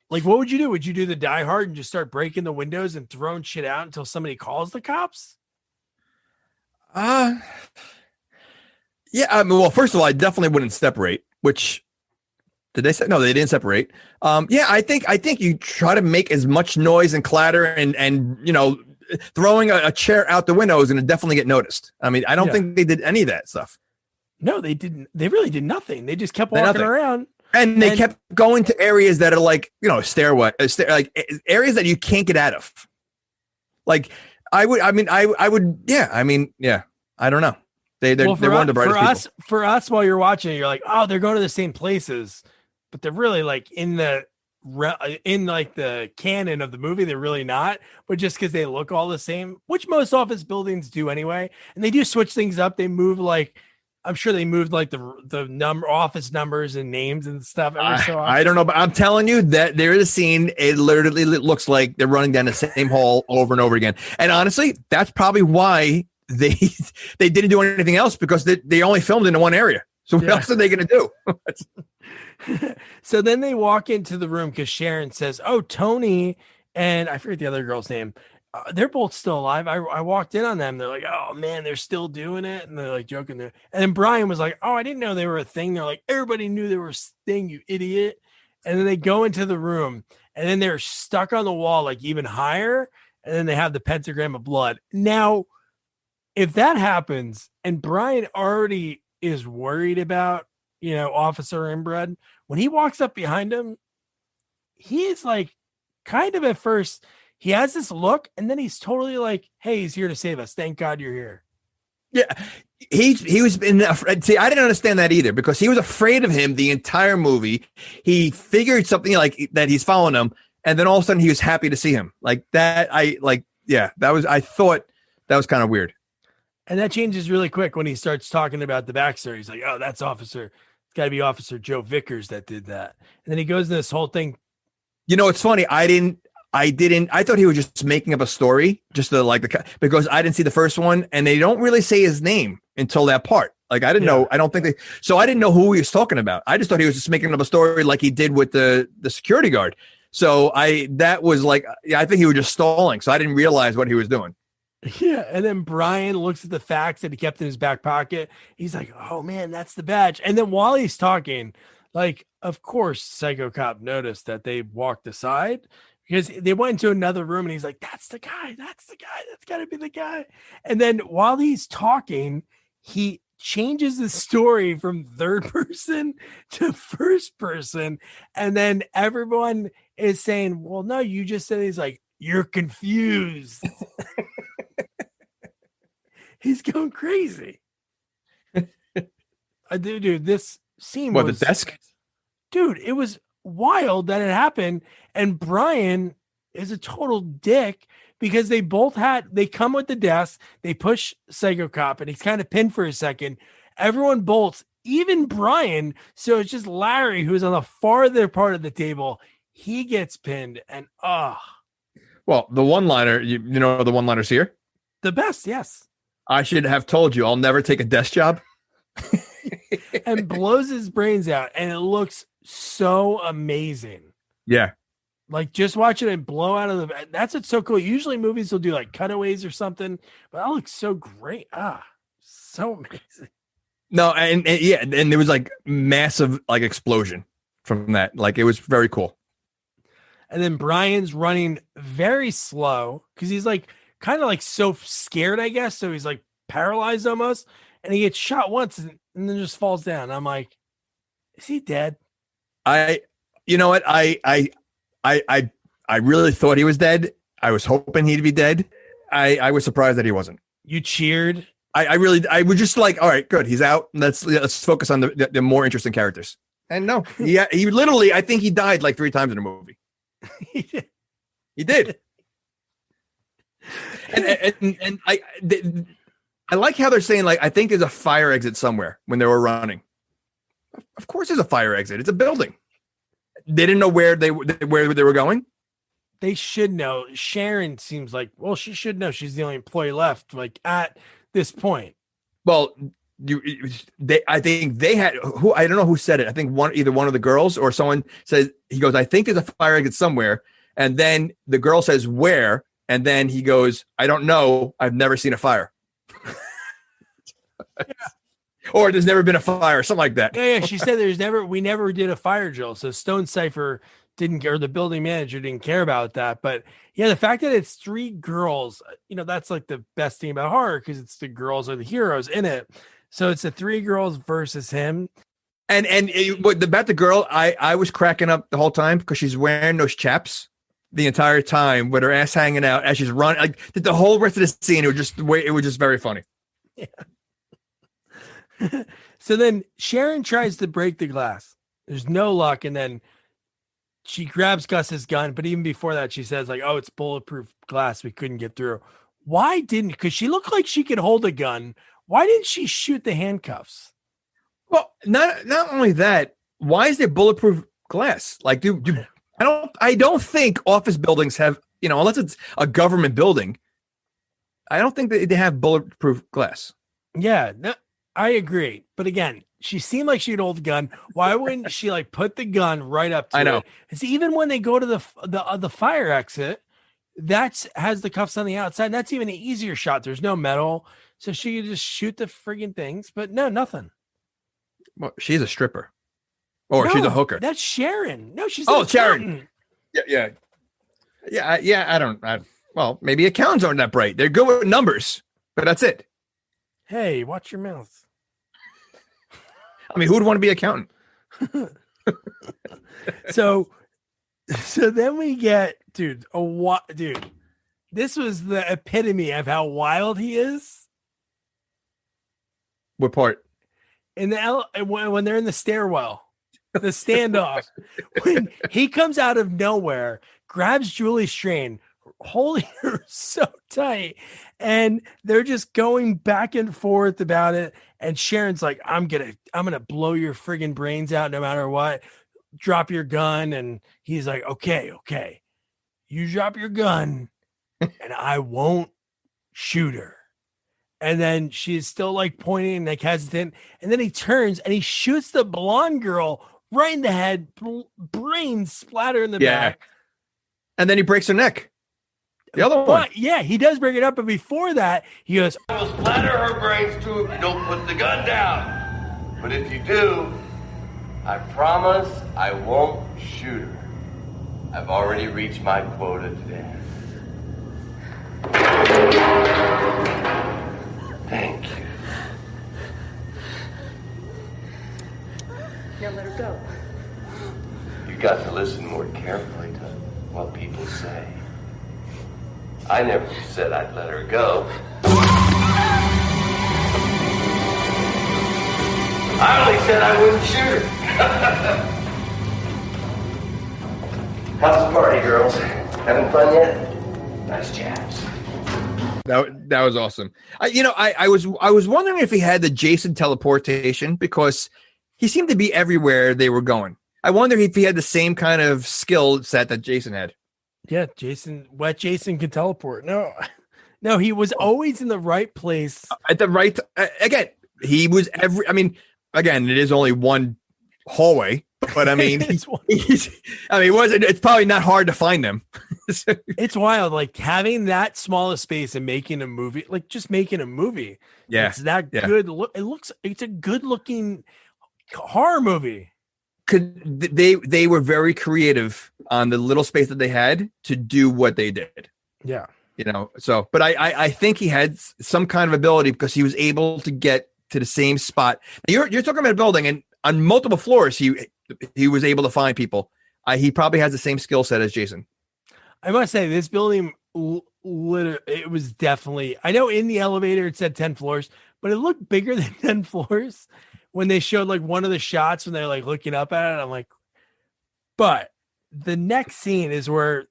what would you do? Would you do the Die Hard and just start breaking the windows and throwing shit out until somebody calls the cops? Yeah. I mean, well, first of all, I definitely wouldn't separate. Which did they say? No, they didn't separate. Yeah, I think you try to make as much noise and clatter and throwing a chair out the window is going to definitely get noticed. I mean, I don't think they did any of that stuff. No, they didn't. They really did nothing. They just kept walking around. And they kept going to areas that are like, stairway, like areas that you can't get out of. Like I don't know. They're one of the brightest people. For us, while you're watching it, you're like, oh, they're going to the same places, but they're really like in the canon of the movie, they're really not. But just because they look all the same, which most office buildings do anyway, and they do switch things up. They move like. I'm sure they moved like the office numbers and names and stuff. I don't know, but I'm telling you that there is a scene. It literally looks like they're running down the same hall over and over again. And honestly, that's probably why they didn't do anything else, because they only filmed in one area. So what else are they going to do? So then they walk into the room because Sharon says, "Oh, Tony," and I forget the other girl's name. They're both still alive. I walked in on them. They're like, "Oh man, they're still doing it," and they're like joking there. And then Bryan was like, "Oh, I didn't know they were a thing." They're like, "Everybody knew they were a thing, you idiot." And then they go into the room, and then they're stuck on the wall, like even higher. And then they have the pentagram of blood. Now, if that happens, and Bryan already is worried about, Officer Inbred, when he walks up behind him, he is like, kind of at first. He has this look, and then he's totally like, "Hey, he's here to save us. Thank God you're here." Yeah, he was see, I didn't understand that either, because he was afraid of him the entire movie. He figured something like that he's following him, and then all of a sudden he was happy to see him like that. I thought that was kind of weird. And that changes really quick when he starts talking about the backstory. He's like, "Oh, it's got to be Officer Joe Vickers that did that." And then he goes into this whole thing. It's funny. I thought he was just making up a story just to because I didn't see the first one, and they don't really say his name until that part. Like, I didn't know. I don't think I didn't know who he was talking about. I just thought he was just making up a story like he did with the security guard. So I think he was just stalling. So I didn't realize what he was doing. Yeah. And then Bryan looks at the facts that he kept in his back pocket. He's like, "Oh man, that's the badge." And then while he's talking, like, of course, Psycho Cop noticed that they walked aside, because they went into another room, and he's like, "That's the guy. That's got to be the guy." And then while he's talking, he changes the story from third person to first person. And then everyone is saying, "Well, no, you just said," he's like, You're confused. He's going crazy. Dude, this scene What, was the desk? Dude, it was wild that it happened. And Bryan is a total dick because they come with the desk, they push Psycho Cop, and he's kind of pinned for a second. Everyone bolts, even Bryan. So it's just Larry who's on the farther part of the table. He gets pinned, and Well, the one-liner, you know the one-liners here? the best, yes. I should have told you I'll never take a desk job. And blows his brains out, and it looks so amazing. Yeah. Like just watching it blow out of that's what's so cool. Usually movies will do like cutaways or something, but that looks so great. So amazing. No, and yeah, and there was like massive like explosion from that. Like it was very cool. And then Bryan's running very slow because he's like kind of like so scared, I guess. So he's like paralyzed almost, and he gets shot once and then just falls down. I'm like, is he dead? You know what? I really thought he was dead. I was hoping he'd be dead. I was surprised that he wasn't. You cheered. I was just like, all right, good. He's out. Let's focus on the more interesting characters. And no, he literally, I think he died like 3 times in the movie. He did. And I like how they're saying like, I think there's a fire exit somewhere when they were running. Of course, there's a fire exit. It's a building. They didn't know where they were going. They should know. Sharon seems like, well, she should know. She's the only employee left. Like at this point. Well, I think they had who I don't know who said it. I think either one of the girls or someone says he goes, I think there's a fire exit somewhere, and then the girl says where, and then he goes, I don't know. I've never seen a fire. Or there's never been a fire, something like that. Yeah. She said we never did a fire drill. So Stone Cipher didn't care, the building manager didn't care about that. But yeah, the fact that it's 3 girls, that's like the best thing about horror because it's the girls are the heroes in it. So it's the 3 girls versus him. And about the girl, I was cracking up the whole time because she's wearing those chaps the entire time with her ass hanging out as she's running. Like the whole rest of the scene, it was just very funny. Yeah. So then Sharon tries to break the glass. There's no luck. And then she grabs Gus's gun. But even before that, she says like, oh, it's bulletproof glass. We couldn't get through. Why didn't, because she looked like she could hold a gun. Why didn't she shoot the handcuffs? Well, not only that, why is there bulletproof glass? Like, I don't think office buildings have, unless it's a government building, I don't think that they have bulletproof glass. Yeah, no, I agree. But again, she seemed like she'd hold the gun. Why wouldn't she like put the gun right up to I know. it? It's even when they go to the fire exit, that has the cuffs on the outside. That's even an easier shot. There's no metal. So she could just shoot the friggin' things, but no, nothing. Well, she's a stripper. Or she's a hooker. That's Sharon. No, she's Sharon. Yeah. Well, maybe accountants aren't that bright. They're good with numbers, but that's it. Hey, watch your mouth. I mean, who would want to be an accountant? So then we get, dude, this was the epitome of how wild he is. What part? When they're in the stairwell, the standoff, when he comes out of nowhere, grabs Julie Strain, holding her so tight, and they're just going back and forth about it. And Sharon's like, I'm gonna blow your friggin' brains out no matter what. Drop your gun. And he's like, okay, you drop your gun and I won't shoot her. And then she's still like pointing, like hesitant. And then he turns and he shoots the blonde girl right in the head, brains splatter in the back. And then he breaks her neck. The other one. Yeah, he does bring it up. But before that, he goes, I will splatter her brains too if you don't put the gun down. But if you do, I promise I won't shoot her. I've already reached my quota today. Thank you. Now let her go. You got to listen more carefully to what people say. I never said I'd let her go. I only said I wouldn't shoot her. How's the party, girls? Having fun yet? Nice chaps. That was awesome. I was wondering if he had the Jason teleportation, because he seemed to be everywhere they were going. I wonder if he had the same kind of skill set that Jason had. Yeah, Jason can teleport. No, he was always in the right place At the right again. He was again, it is only one hallway, but I mean, it's probably not hard to find them. It's wild, like having that small a space and making a movie, like just making a movie. Yeah, it's that good. It's a good looking horror movie. They were very creative on the little space that they had to do what they did. Yeah, So, but I think he had some kind of ability because he was able to get to the same spot. You're talking about a building, and on multiple floors, he was able to find people. He probably has the same skill set as Jason. I must say, this building, it was definitely, I know in the elevator it said 10 floors, but it looked bigger than 10 floors when they showed like one of the shots when they're like looking up at it. I'm like, but the next scene is where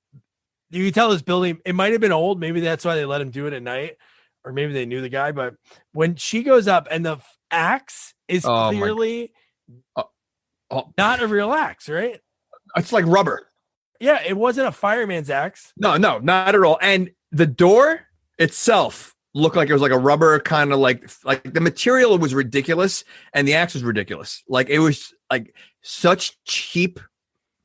you can tell this building, it might have been old. Maybe that's why they let him do it at night, or maybe they knew the guy. But when she goes up and the axe is clearly not a real axe, right? It's like rubber. Yeah, it wasn't a fireman's axe. No, not at all. And the door itself looked like it was like a rubber kind of like the material was ridiculous, and the axe was ridiculous. Like it was like such cheap,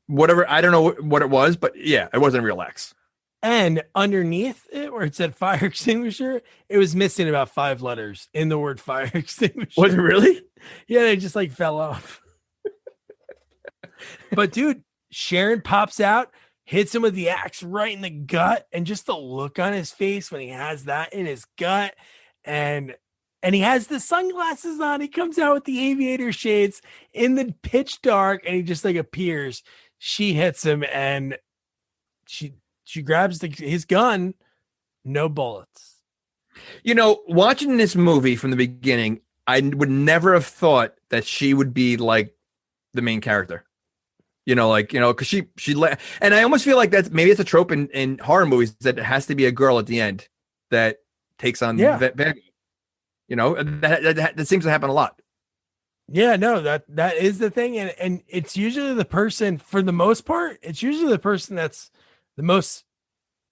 whatever. I don't know what it was, but yeah, it wasn't a real axe. And underneath it, where it said fire extinguisher, it was missing about 5 letters in the word fire extinguisher. Was it really? Yeah, they just like fell off. But dude, Sharon pops out, hits him with the axe right in the gut, and just the look on his face when he has that in his gut, and he has the sunglasses on. He comes out with the aviator shades in the pitch dark, and he just like appears. She hits him, and she grabs his gun. No bullets. Watching this movie from the beginning, I would never have thought that she would be like the main character. Because she and I almost feel like maybe it's a trope in horror movies that it has to be a girl at the end that takes on that seems to happen a lot. Yeah, no, that is the thing, and it's usually the person, for the most part, it's usually the person that's the most,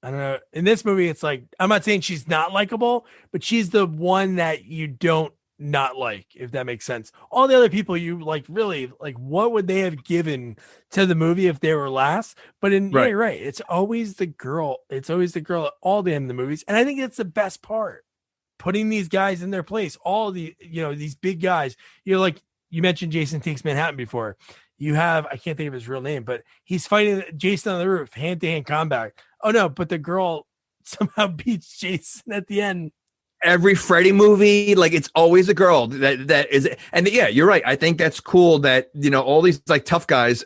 I don't know. In this movie, it's like, I'm not saying she's not likable, but she's the one that you don't not like, if that makes sense. All the other people you like, really like, what would they have given to the movie if they were last? But yeah, you're right, it's always the girl. It's always the girl at all the end of the movies, and I think that's the best part, putting these guys in their place. All the these big guys. Like you mentioned Jason Takes Manhattan before. You have, I can't think of his real name, but he's fighting Jason on the roof, hand-to-hand combat. Oh no, but the girl somehow beats Jason at the end. Every Freddy movie, like, it's always a girl that is, and yeah, you're right. I think that's cool that all these like tough guys.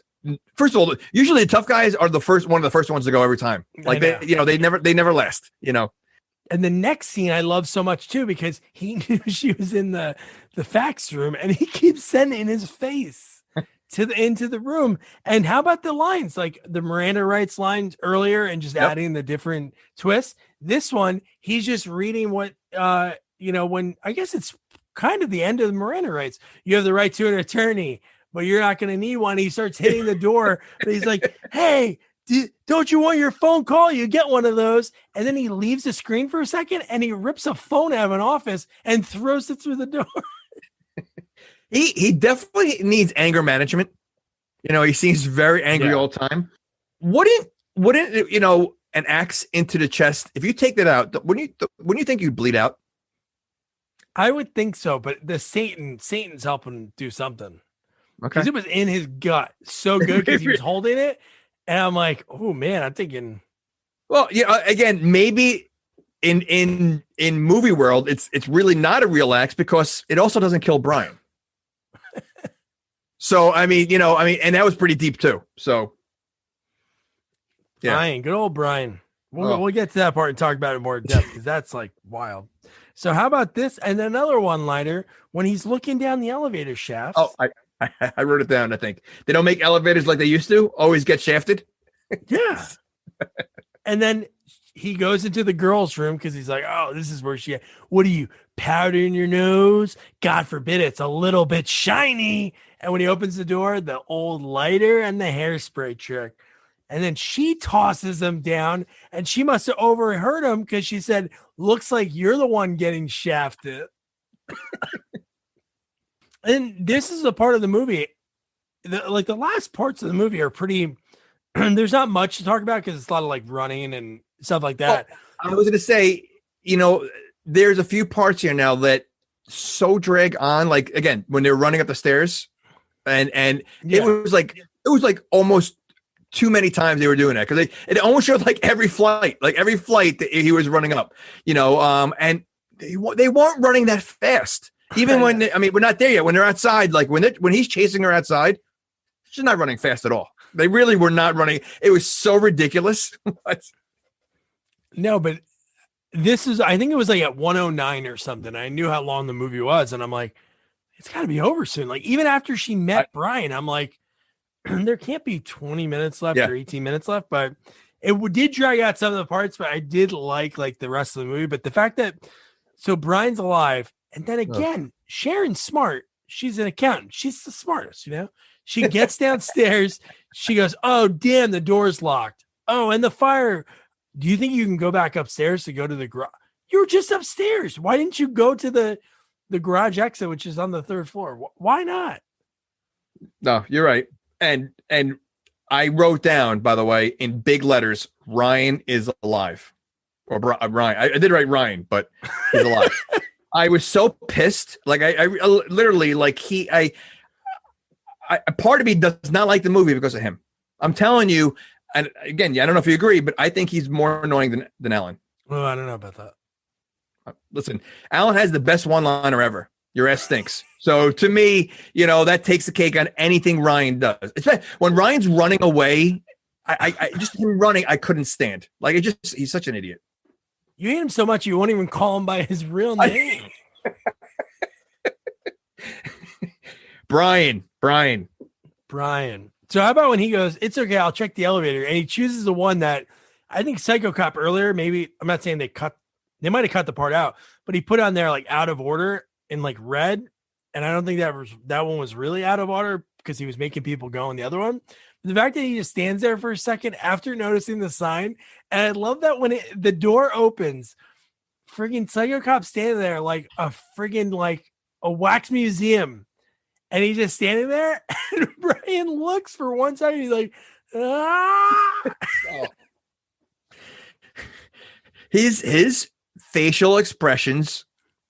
First of all, usually the tough guys are one of the first ones to go every time. Like they never last. And the next scene I love so much too, because he knew she was in the fax room, and he keeps sending his face into the room. And how about the lines, like the Miranda rights lines earlier, and just adding the different twists? This one, he's just reading what when, I guess it's kind of the end of the Miranda rights. You have the right to an attorney, but you're not going to need one. He starts hitting the door, but he's like, hey, don't you want your phone call? You get one of those. And then he leaves the screen for a second, and he rips a phone out of an office and throws it through the door. He definitely needs anger management. He seems very angry all the time. Wouldn't an axe into the chest, if you take that out, wouldn't you think you'd bleed out? I would think so, but the Satan's helping do something. Okay. Because it was in his gut so good, because he was holding it. And I'm like, oh man, I'm thinking. Well, again, maybe in movie world, it's really not a real axe, because it also doesn't kill Bryan. So I mean, and that was pretty deep too. So yeah, Bryan, good old Bryan. We'll get to that part and talk about it more in depth because that's like wild. So how about this? And another one-liner when he's looking down the elevator shaft. Oh, I wrote it down. I think they don't make elevators like they used to. Always get shafted. Yeah. And then he goes into the girls' room because he's like, oh, this is where what are you, powdering your nose? God forbid it's a little bit shiny. And when he opens the door, the old lighter and the hairspray trick. And then she tosses him down, and she must have overheard him because she said, looks like you're the one getting shafted. And this is a part of the movie. The last parts of the movie are pretty, there's not much to talk about because it's a lot of like running and stuff like that. Well, I was going to say, there's a few parts here now that so drag on, like, again, when they're running up the stairs and it was like almost too many times they were doing that because it almost showed like every flight that he was running up, and they weren't running that fast. Even when we're not there yet. When they're outside, like when he's chasing her outside, she's not running fast at all. They really were not running. It was so ridiculous. No, but this is, I think it was like at 109 or something. I knew how long the movie was, and I'm like, it's got to be over soon. Like even after she met Bryan, I'm like, there can't be 20 minutes left or 18 minutes left, but it did drag out some of the parts, but I did like the rest of the movie. But the fact that, so Bryan's alive, and then again, Sharon's smart. She's an accountant. She's the smartest, She gets downstairs. She goes, oh, damn, the door's locked. Oh, and the fire. Do you think you can go back upstairs to go to the garage? You were just upstairs. Why didn't you go to the garage exit, which is on the third floor? Why not? No, you're right. And I wrote down, by the way, in big letters, Ryan is alive. Or Ryan. I did write Ryan, but he's alive. I was so pissed. Like I literally, like I part of me does not like the movie because of him. I'm telling you, and again, I don't know if you agree, but I think he's more annoying than Alan. Oh, I don't know about that. Listen, Alan has the best one-liner ever. Your ass stinks. So to me, that takes the cake on anything Ryan does. When Ryan's running away, I just him running, I couldn't stand. Like he's such an idiot. You hate him so much you won't even call him by his real name. Bryan. So how about when he goes, it's okay, I'll check the elevator, and he chooses the one that I think Psycho Cop earlier, maybe I'm not saying they might have cut the part out, but he put on there like out of order in like red. And I don't think that one was really out of order because he was making people go on the other one. The fact that he just stands there for a second after noticing the sign. And I love that when the door opens, friggin' Psycho Cop standing there like a friggin' like a wax museum. And he's just standing there and Bryan looks for one side and he's like, ah. Oh. His facial expressions,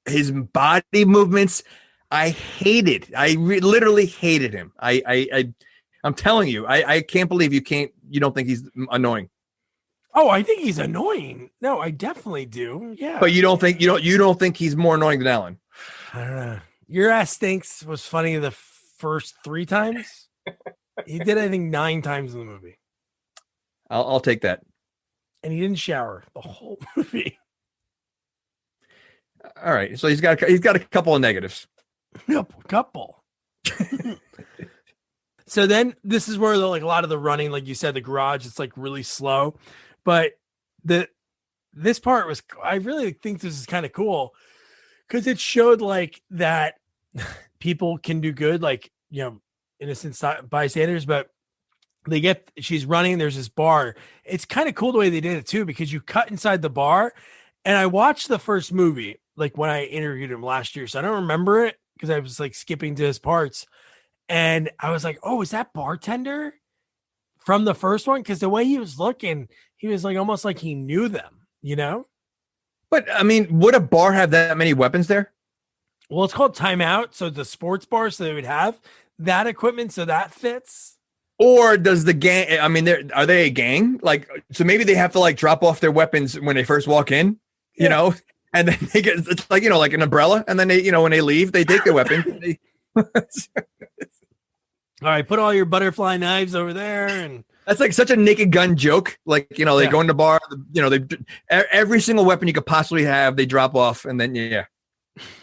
his body movements, I hated. I literally hated him. I'm telling you, I can't believe you don't think he's annoying. Oh, I think he's annoying. No, I definitely do. Yeah. But you don't think he's more annoying than Alan? I don't know. Your ass stinks was funny the first 3 times. He did, I think, 9 times in the movie. I'll take that. And he didn't shower the whole movie. All right, so he's got a couple of negatives. Couple. So then this is where like a lot of the running, like you said, the garage, it's like really slow. But this part was, I really think this is kind of cool because it showed like that people can do good, like, innocent bystanders, but she's running. There's this bar. It's kind of cool the way they did it too, because you cut inside the bar. And I watched the first movie, like when I interviewed him last year. So I don't remember it because I was like skipping to his parts. And I was like, oh, is that bartender from the first one? Because the way he was looking, he was like almost like he knew them, But I mean, would a bar have that many weapons there? Well, it's called Timeout. So the sports bar, so they would have that equipment. So that fits. Or does the gang, I mean, are they a gang? Like, so maybe they have to like drop off their weapons when they first walk in, and then they get, it's like, like an umbrella. And then they, when they leave, they take their weapon. All right, put all your butterfly knives over there and That's like such a Naked Gun joke. Like, they go in the bar, they every single weapon you could possibly have, they drop off, and then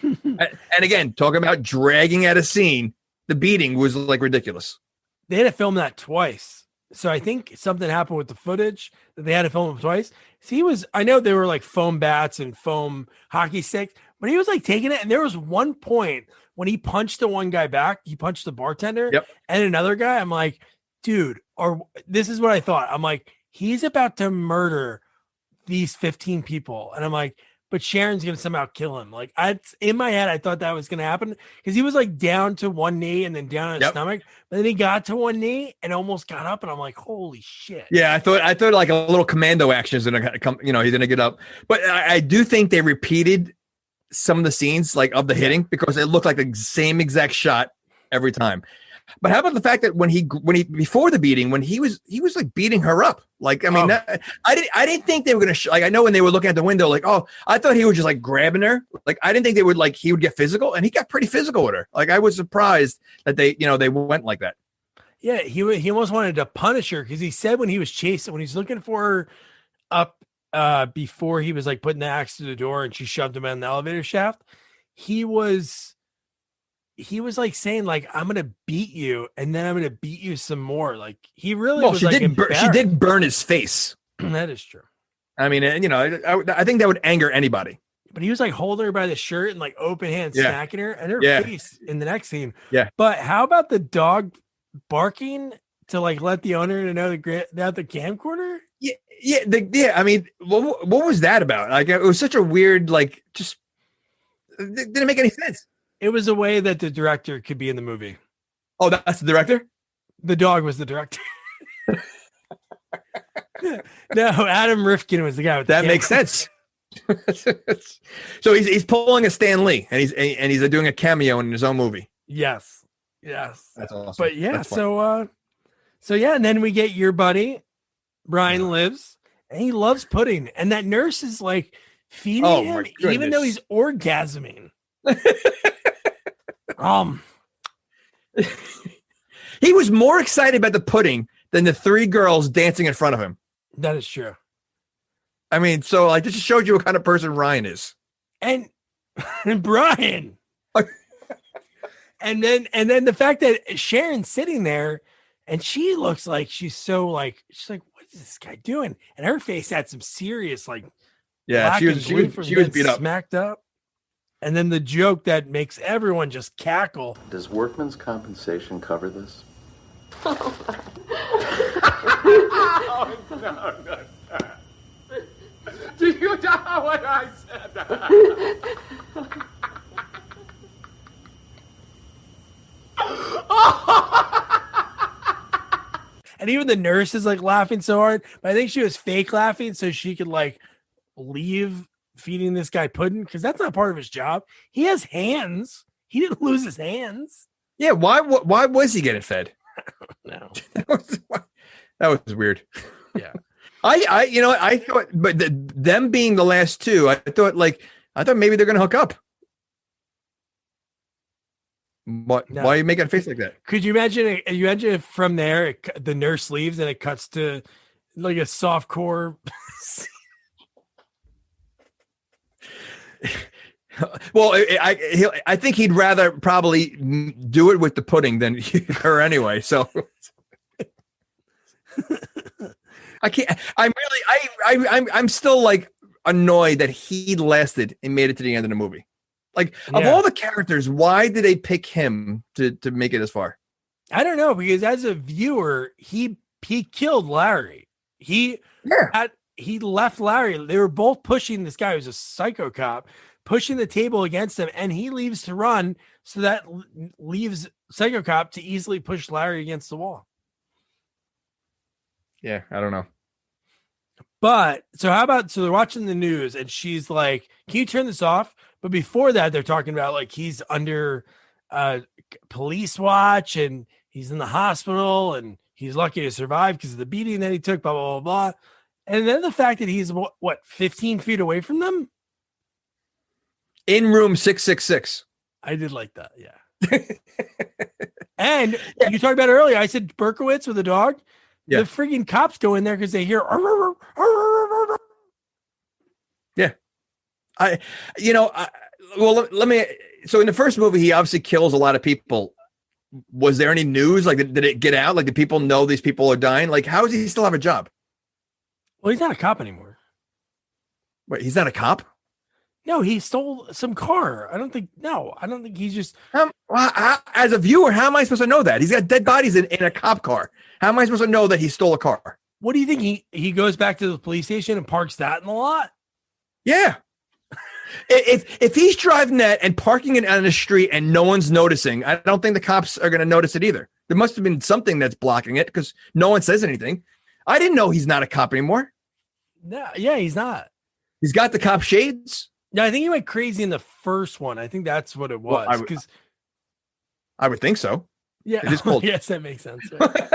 and again, talking about dragging at a scene, the beating was like ridiculous. They had to film that twice. So I think something happened with the footage that they had to film him twice. So I know they were like foam bats and foam hockey sticks, but he was like taking it. And there was one point when he punched the one guy back, he punched the bartender and another guy. I'm like, dude, this is what I thought. I'm like, he's about to murder these 15 people. And I'm like, but Sharon's going to somehow kill him. Like in my head, I thought that was going to happen because he was like down to one knee and then down on his stomach. But then he got to one knee and almost got up. And I'm like, holy shit. Yeah. I thought like a little commando action is going to come, he's going to get up. But I do think they repeated some of the scenes like of the hitting because it looked like the same exact shot every time. But how about the fact that when he before the beating, when he was like beating her up, like I mean, I didn't think they were gonna like I know when they were looking at the window, like I thought he was just like grabbing her, like I didn't think they would like he would get physical, and he got pretty physical with her. Like I was surprised that they went like that. Yeah, he almost wanted to punish her because he said when he was looking for her up before he was like putting the axe to the door and she shoved him in the elevator shaft, he was like saying like, I'm going to beat you. And then I'm going to beat you some more. Like he really was she did burn his face. That is true. I mean, I think that would anger anybody. But he was like holding her by the shirt and like open hand smacking her and her face in the next scene. Yeah. But how about the dog barking to like let the owner know the camcorder? Yeah. I mean, what was that about? Like it was such a weird, like just it didn't make any sense. It was a way that the director could be in the movie. Oh, that's the director? The dog was the director. No, Adam Rifkin was the guy with that makes sense. So he's pulling a Stan Lee and he's doing a cameo in his own movie. Yes. That's awesome. But yeah, so and then we get your buddy, Bryan Lives, and he loves pudding. And that nurse is like feeding him even though he's orgasming. He was more excited about the pudding than the three girls dancing in front of him. That is true. I mean, so like this just showed you what kind of person Ryan is. And Bryan. and then the fact that Sharon's sitting there and she looks like she's like, what is this guy doing? And her face had some serious like she was beat up. Smacked up. And then the joke that makes everyone just cackle. Does workman's compensation cover this? Oh, no. Do you know what I said? And even the nurse is like laughing so hard, but I think she was fake laughing so she could like leave feeding this guy pudding because that's not part of his job. He has hands. He didn't lose his hands. Yeah, why was he getting fed? No. That was weird. Yeah. I thought, but them being the last two, I thought maybe they're gonna hook up. What? No. Why are you making a face like that? Could you imagine? You imagine if from there the nurse leaves and it cuts to like a softcore. Well, I think he'd rather probably do it with the pudding than her anyway. So I can't. I'm still like annoyed that he lasted and made it to the end of the movie. Like of all the characters, why did they pick him to make it as far? I don't know, because as a viewer, he killed Larry. He left Larry. They were both pushing this guy who's a psycho cop, pushing the table against him, and he leaves to run. So that leaves Psycho Cop to easily push Larry against the wall. Yeah, I don't know. But so they're watching the news and she's like, can you turn this off? But before that, they're talking about like he's under police watch and he's in the hospital and he's lucky to survive because of the beating that he took, blah, blah, blah, blah. And then the fact that he's 15 feet away from them? In room 666. I did like that, yeah. And you talked about it earlier. I said Berkowitz with a dog. Yeah. The freaking cops go in there because they hear. Yeah. Let me. So in the first movie, he obviously kills a lot of people. Was there any news? Like, did it get out? Like, did people know these people are dying? Like, how does he still have a job? Well, he's not a cop anymore. Wait, he's not a cop? No, he stole some car. I don't think he's just. As a viewer, how am I supposed to know that? He's got dead bodies in a cop car. How am I supposed to know that he stole a car? What do you think? He goes back to the police station and parks that in the lot? Yeah. If he's driving that and parking it on the street and no one's noticing, I don't think the cops are going to notice it either. There must have been something that's blocking it because no one says anything. I didn't know he's not a cop anymore. No, yeah, he's not. He's got the cop shades. Yeah, I think he went crazy in the first one. I think that's what it was. Because I would think so. Yeah, it is cool. Yes, that makes sense. Right?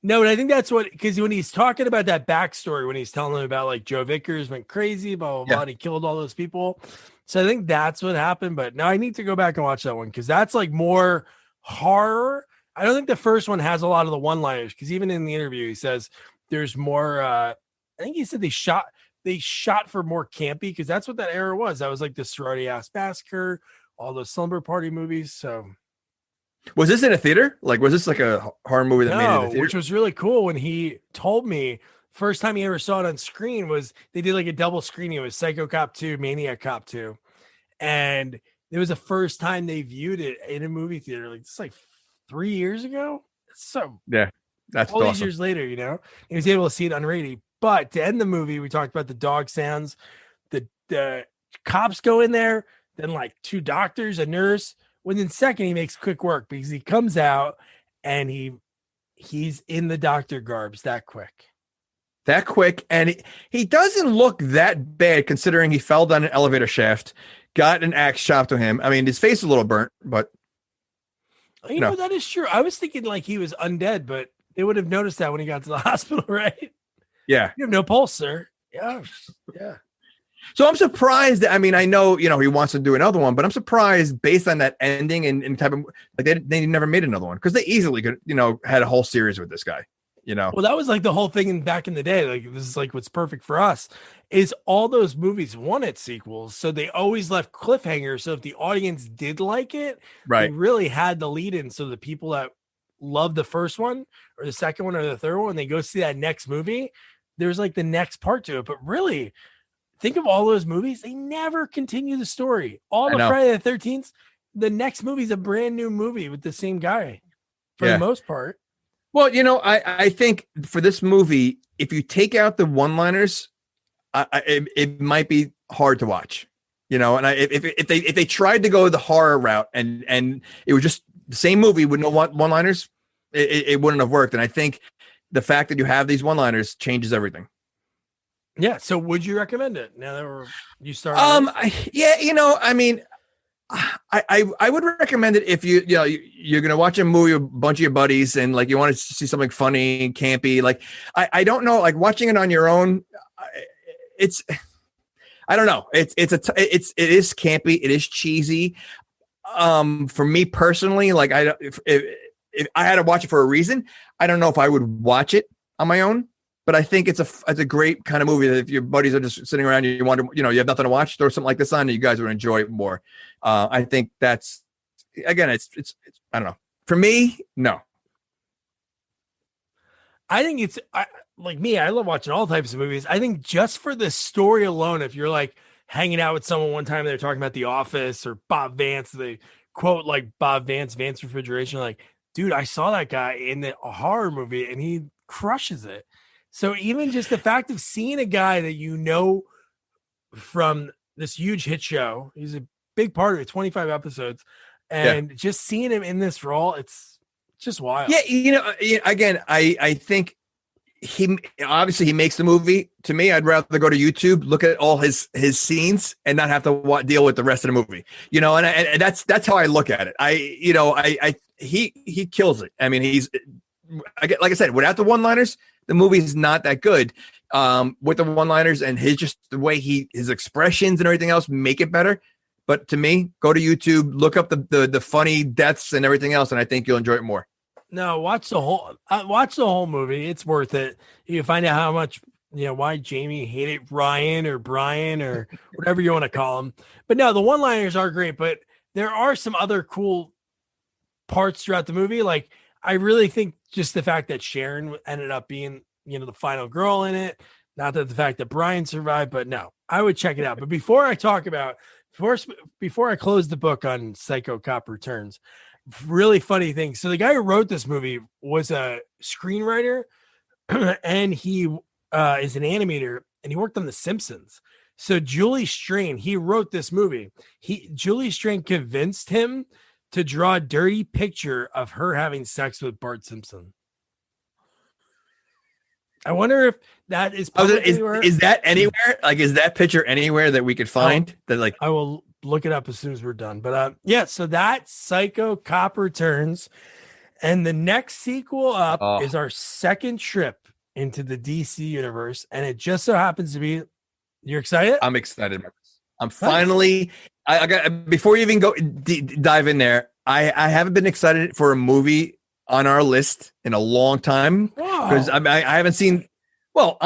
No, but I think that's what, because when he's talking about that backstory, when he's telling them about like Joe Vickers went crazy, blah, blah, blah, and he killed all those people. So I think that's what happened. But now I need to go back and watch that one because that's like more horror. I don't think the first one has a lot of the one-liners because even in the interview, he says there's more. I think he said they shot for more campy because that's what that era was. That was like the sorority ass massacre, all those slumber party movies. So. Was this in a theater? Like, was this like a horror movie that made it in a theater? Which was really cool when he told me first time he ever saw it on screen was they did like a double screening. It was Psycho Cop 2, Maniac Cop 2. And it was the first time they viewed it in a movie theater. Like, it's like 3 years ago. So, yeah, that's all awesome. these years later, he was able to see it unrated. But to end the movie, we talked about the dog sounds. The cops go in there, then like two doctors, a nurse. Within second, he makes quick work because he comes out and he's in the doctor garbs that quick. And he doesn't look that bad considering he fell down an elevator shaft, got an axe chopped to him. I mean, his face is a little burnt, but you know that is true. I was thinking like he was undead, but they would have noticed that when he got to the hospital, right? Yeah. You have no pulse, sir. Yeah. So I'm surprised that, I mean, I know, he wants to do another one, but I'm surprised based on that ending and type of, like they never made another one because they easily could, had a whole series with this guy, Well, that was like the whole thing back in the day. Like, this is like what's perfect for us is all those movies wanted sequels. So they always left cliffhangers. So if the audience did like it, right, they really had the lead in. So the people that love the first one or the second one or the third one, they go see that next movie, there's like the next part to it. But really, think of all those movies. They never continue the story. All the Friday the 13th, the next movie is a brand new movie with the same guy for the most part. Well, I think for this movie, if you take out the one-liners, it might be hard to watch, and if they tried to go the horror route and it was just the same movie with no one-liners, it wouldn't have worked. And I think the fact that you have these one-liners changes everything. Yeah. So would you recommend it now that you started? I mean, I would recommend it if you're going to watch a movie with a bunch of your buddies and like you want to see something funny and campy. Like, I don't know, like watching it on your own. I don't know. It is campy. It is cheesy. For me personally, like if I had to watch it for a reason, I don't know if I would watch it on my own. But I think it's a great kind of movie that if your buddies are just sitting around, you want to, you have nothing to watch, throw something like this on, and you guys would enjoy it more. I think that's, again, it's I don't know. For me, no. I think it's like me. I love watching all types of movies. I think just for the story alone, if you're like hanging out with someone one time, they're talking about The Office or Bob Vance, they quote like Bob Vance Refrigeration, like, dude, I saw that guy in the horror movie and he crushes it. So even just the fact of seeing a guy that from this huge hit show, he's a big part of it, 25 episodes, and just seeing him in this role, it's just wild. Yeah, again, I think he makes the movie. To me, I'd rather go to YouTube, look at all his scenes, and not have to deal with the rest of the movie. And that's how I look at it. He kills it. I mean, like I said, without the one-liners, the movie is not that good. With the one-liners and the way his expressions and everything else make it better. But to me, go to YouTube, look up the funny deaths and everything else, and I think you'll enjoy it more. No, watch the whole movie. It's worth it. You can find out how much, why Jamie hated Ryan or Bryan or whatever you want to call him. But no, the one-liners are great, but there are some other cool parts throughout the movie. Like, I really think just the fact that Sharon ended up being, the final girl in it, not that the fact that Bryan survived, but no, I would check it out. But before I talk about, before I close the book on Psycho Cop Returns, really funny thing. So the guy who wrote this movie was a screenwriter and he is an animator, and he worked on The Simpsons. So Julie Strain, he wrote this movie. Julie Strain convinced him to draw a dirty picture of her having sex with Bart Simpson. I wonder if that is is that anywhere? Like, is that picture anywhere that we could find? That, like, I will look it up as soon as we're done. But yeah, so that Psycho Cop Returns, and the next sequel up is our second trip into the DC universe, and it just so happens to be. You're excited? I'm excited. I'm finally. I got, before you even go dive in there. I haven't been excited for a movie on our list in a long time because I haven't seen. Well,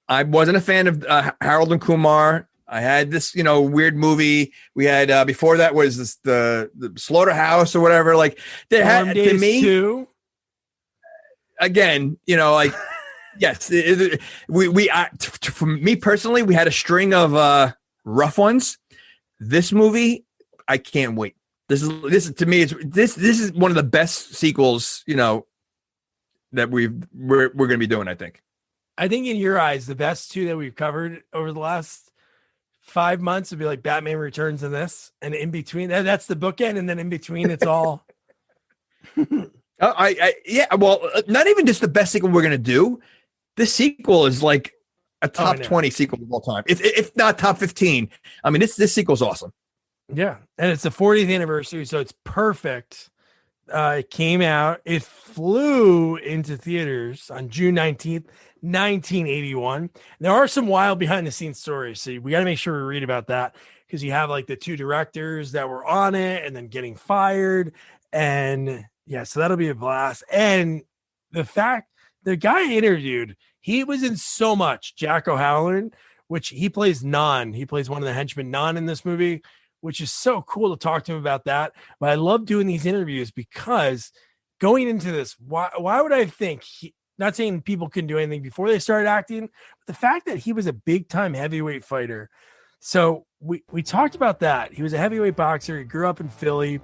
I wasn't a fan of Harold and Kumar. I had this, weird movie. We had before that was the Slaughterhouse or whatever. Like, they had to me too. Again, like yes, for me personally, we had a string of rough ones. This movie, I can't wait. This is to me, this is one of the best sequels, that we're going to be doing. I think in your eyes, the best two that we've covered over the last 5 months would be like Batman Returns and this, and in between that's the bookend, and then in between it's all. Yeah, well, not even just the best sequel we're going to do. This sequel is like a top 20 sequel of all time, if not top 15. I mean, this sequel's awesome. Yeah, and it's the 40th anniversary, so it's perfect. It came out. It flew into theaters on June 19th, 1981. There are some wild behind-the-scenes stories, so we got to make sure we read about that, because you have like the two directors that were on it and then getting fired, and yeah, so that'll be a blast. And the fact the guy I interviewed, he was in so much. Jack O'Halloran, which he plays Non. He plays one of the henchmen Non in this movie, which is so cool to talk to him about that. But I love doing these interviews because going into this, why would I think, not saying people couldn't do anything before they started acting, but the fact that he was a big-time heavyweight fighter. So we talked about that. He was a heavyweight boxer. He grew up in Philly. He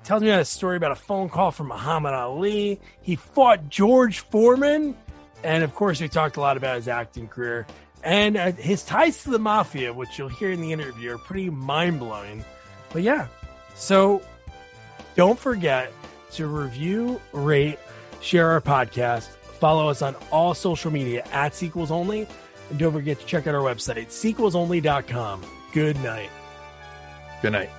tells me a story about a phone call from Muhammad Ali. He fought George Foreman. And, of course, we talked a lot about his acting career. And his ties to the mafia, which you'll hear in the interview, are pretty mind-blowing. But yeah, so don't forget to review, rate, share our podcast. Follow us on all social media at Sequels Only. And don't forget to check out our website, sequelsonly.com. Good night. Good night.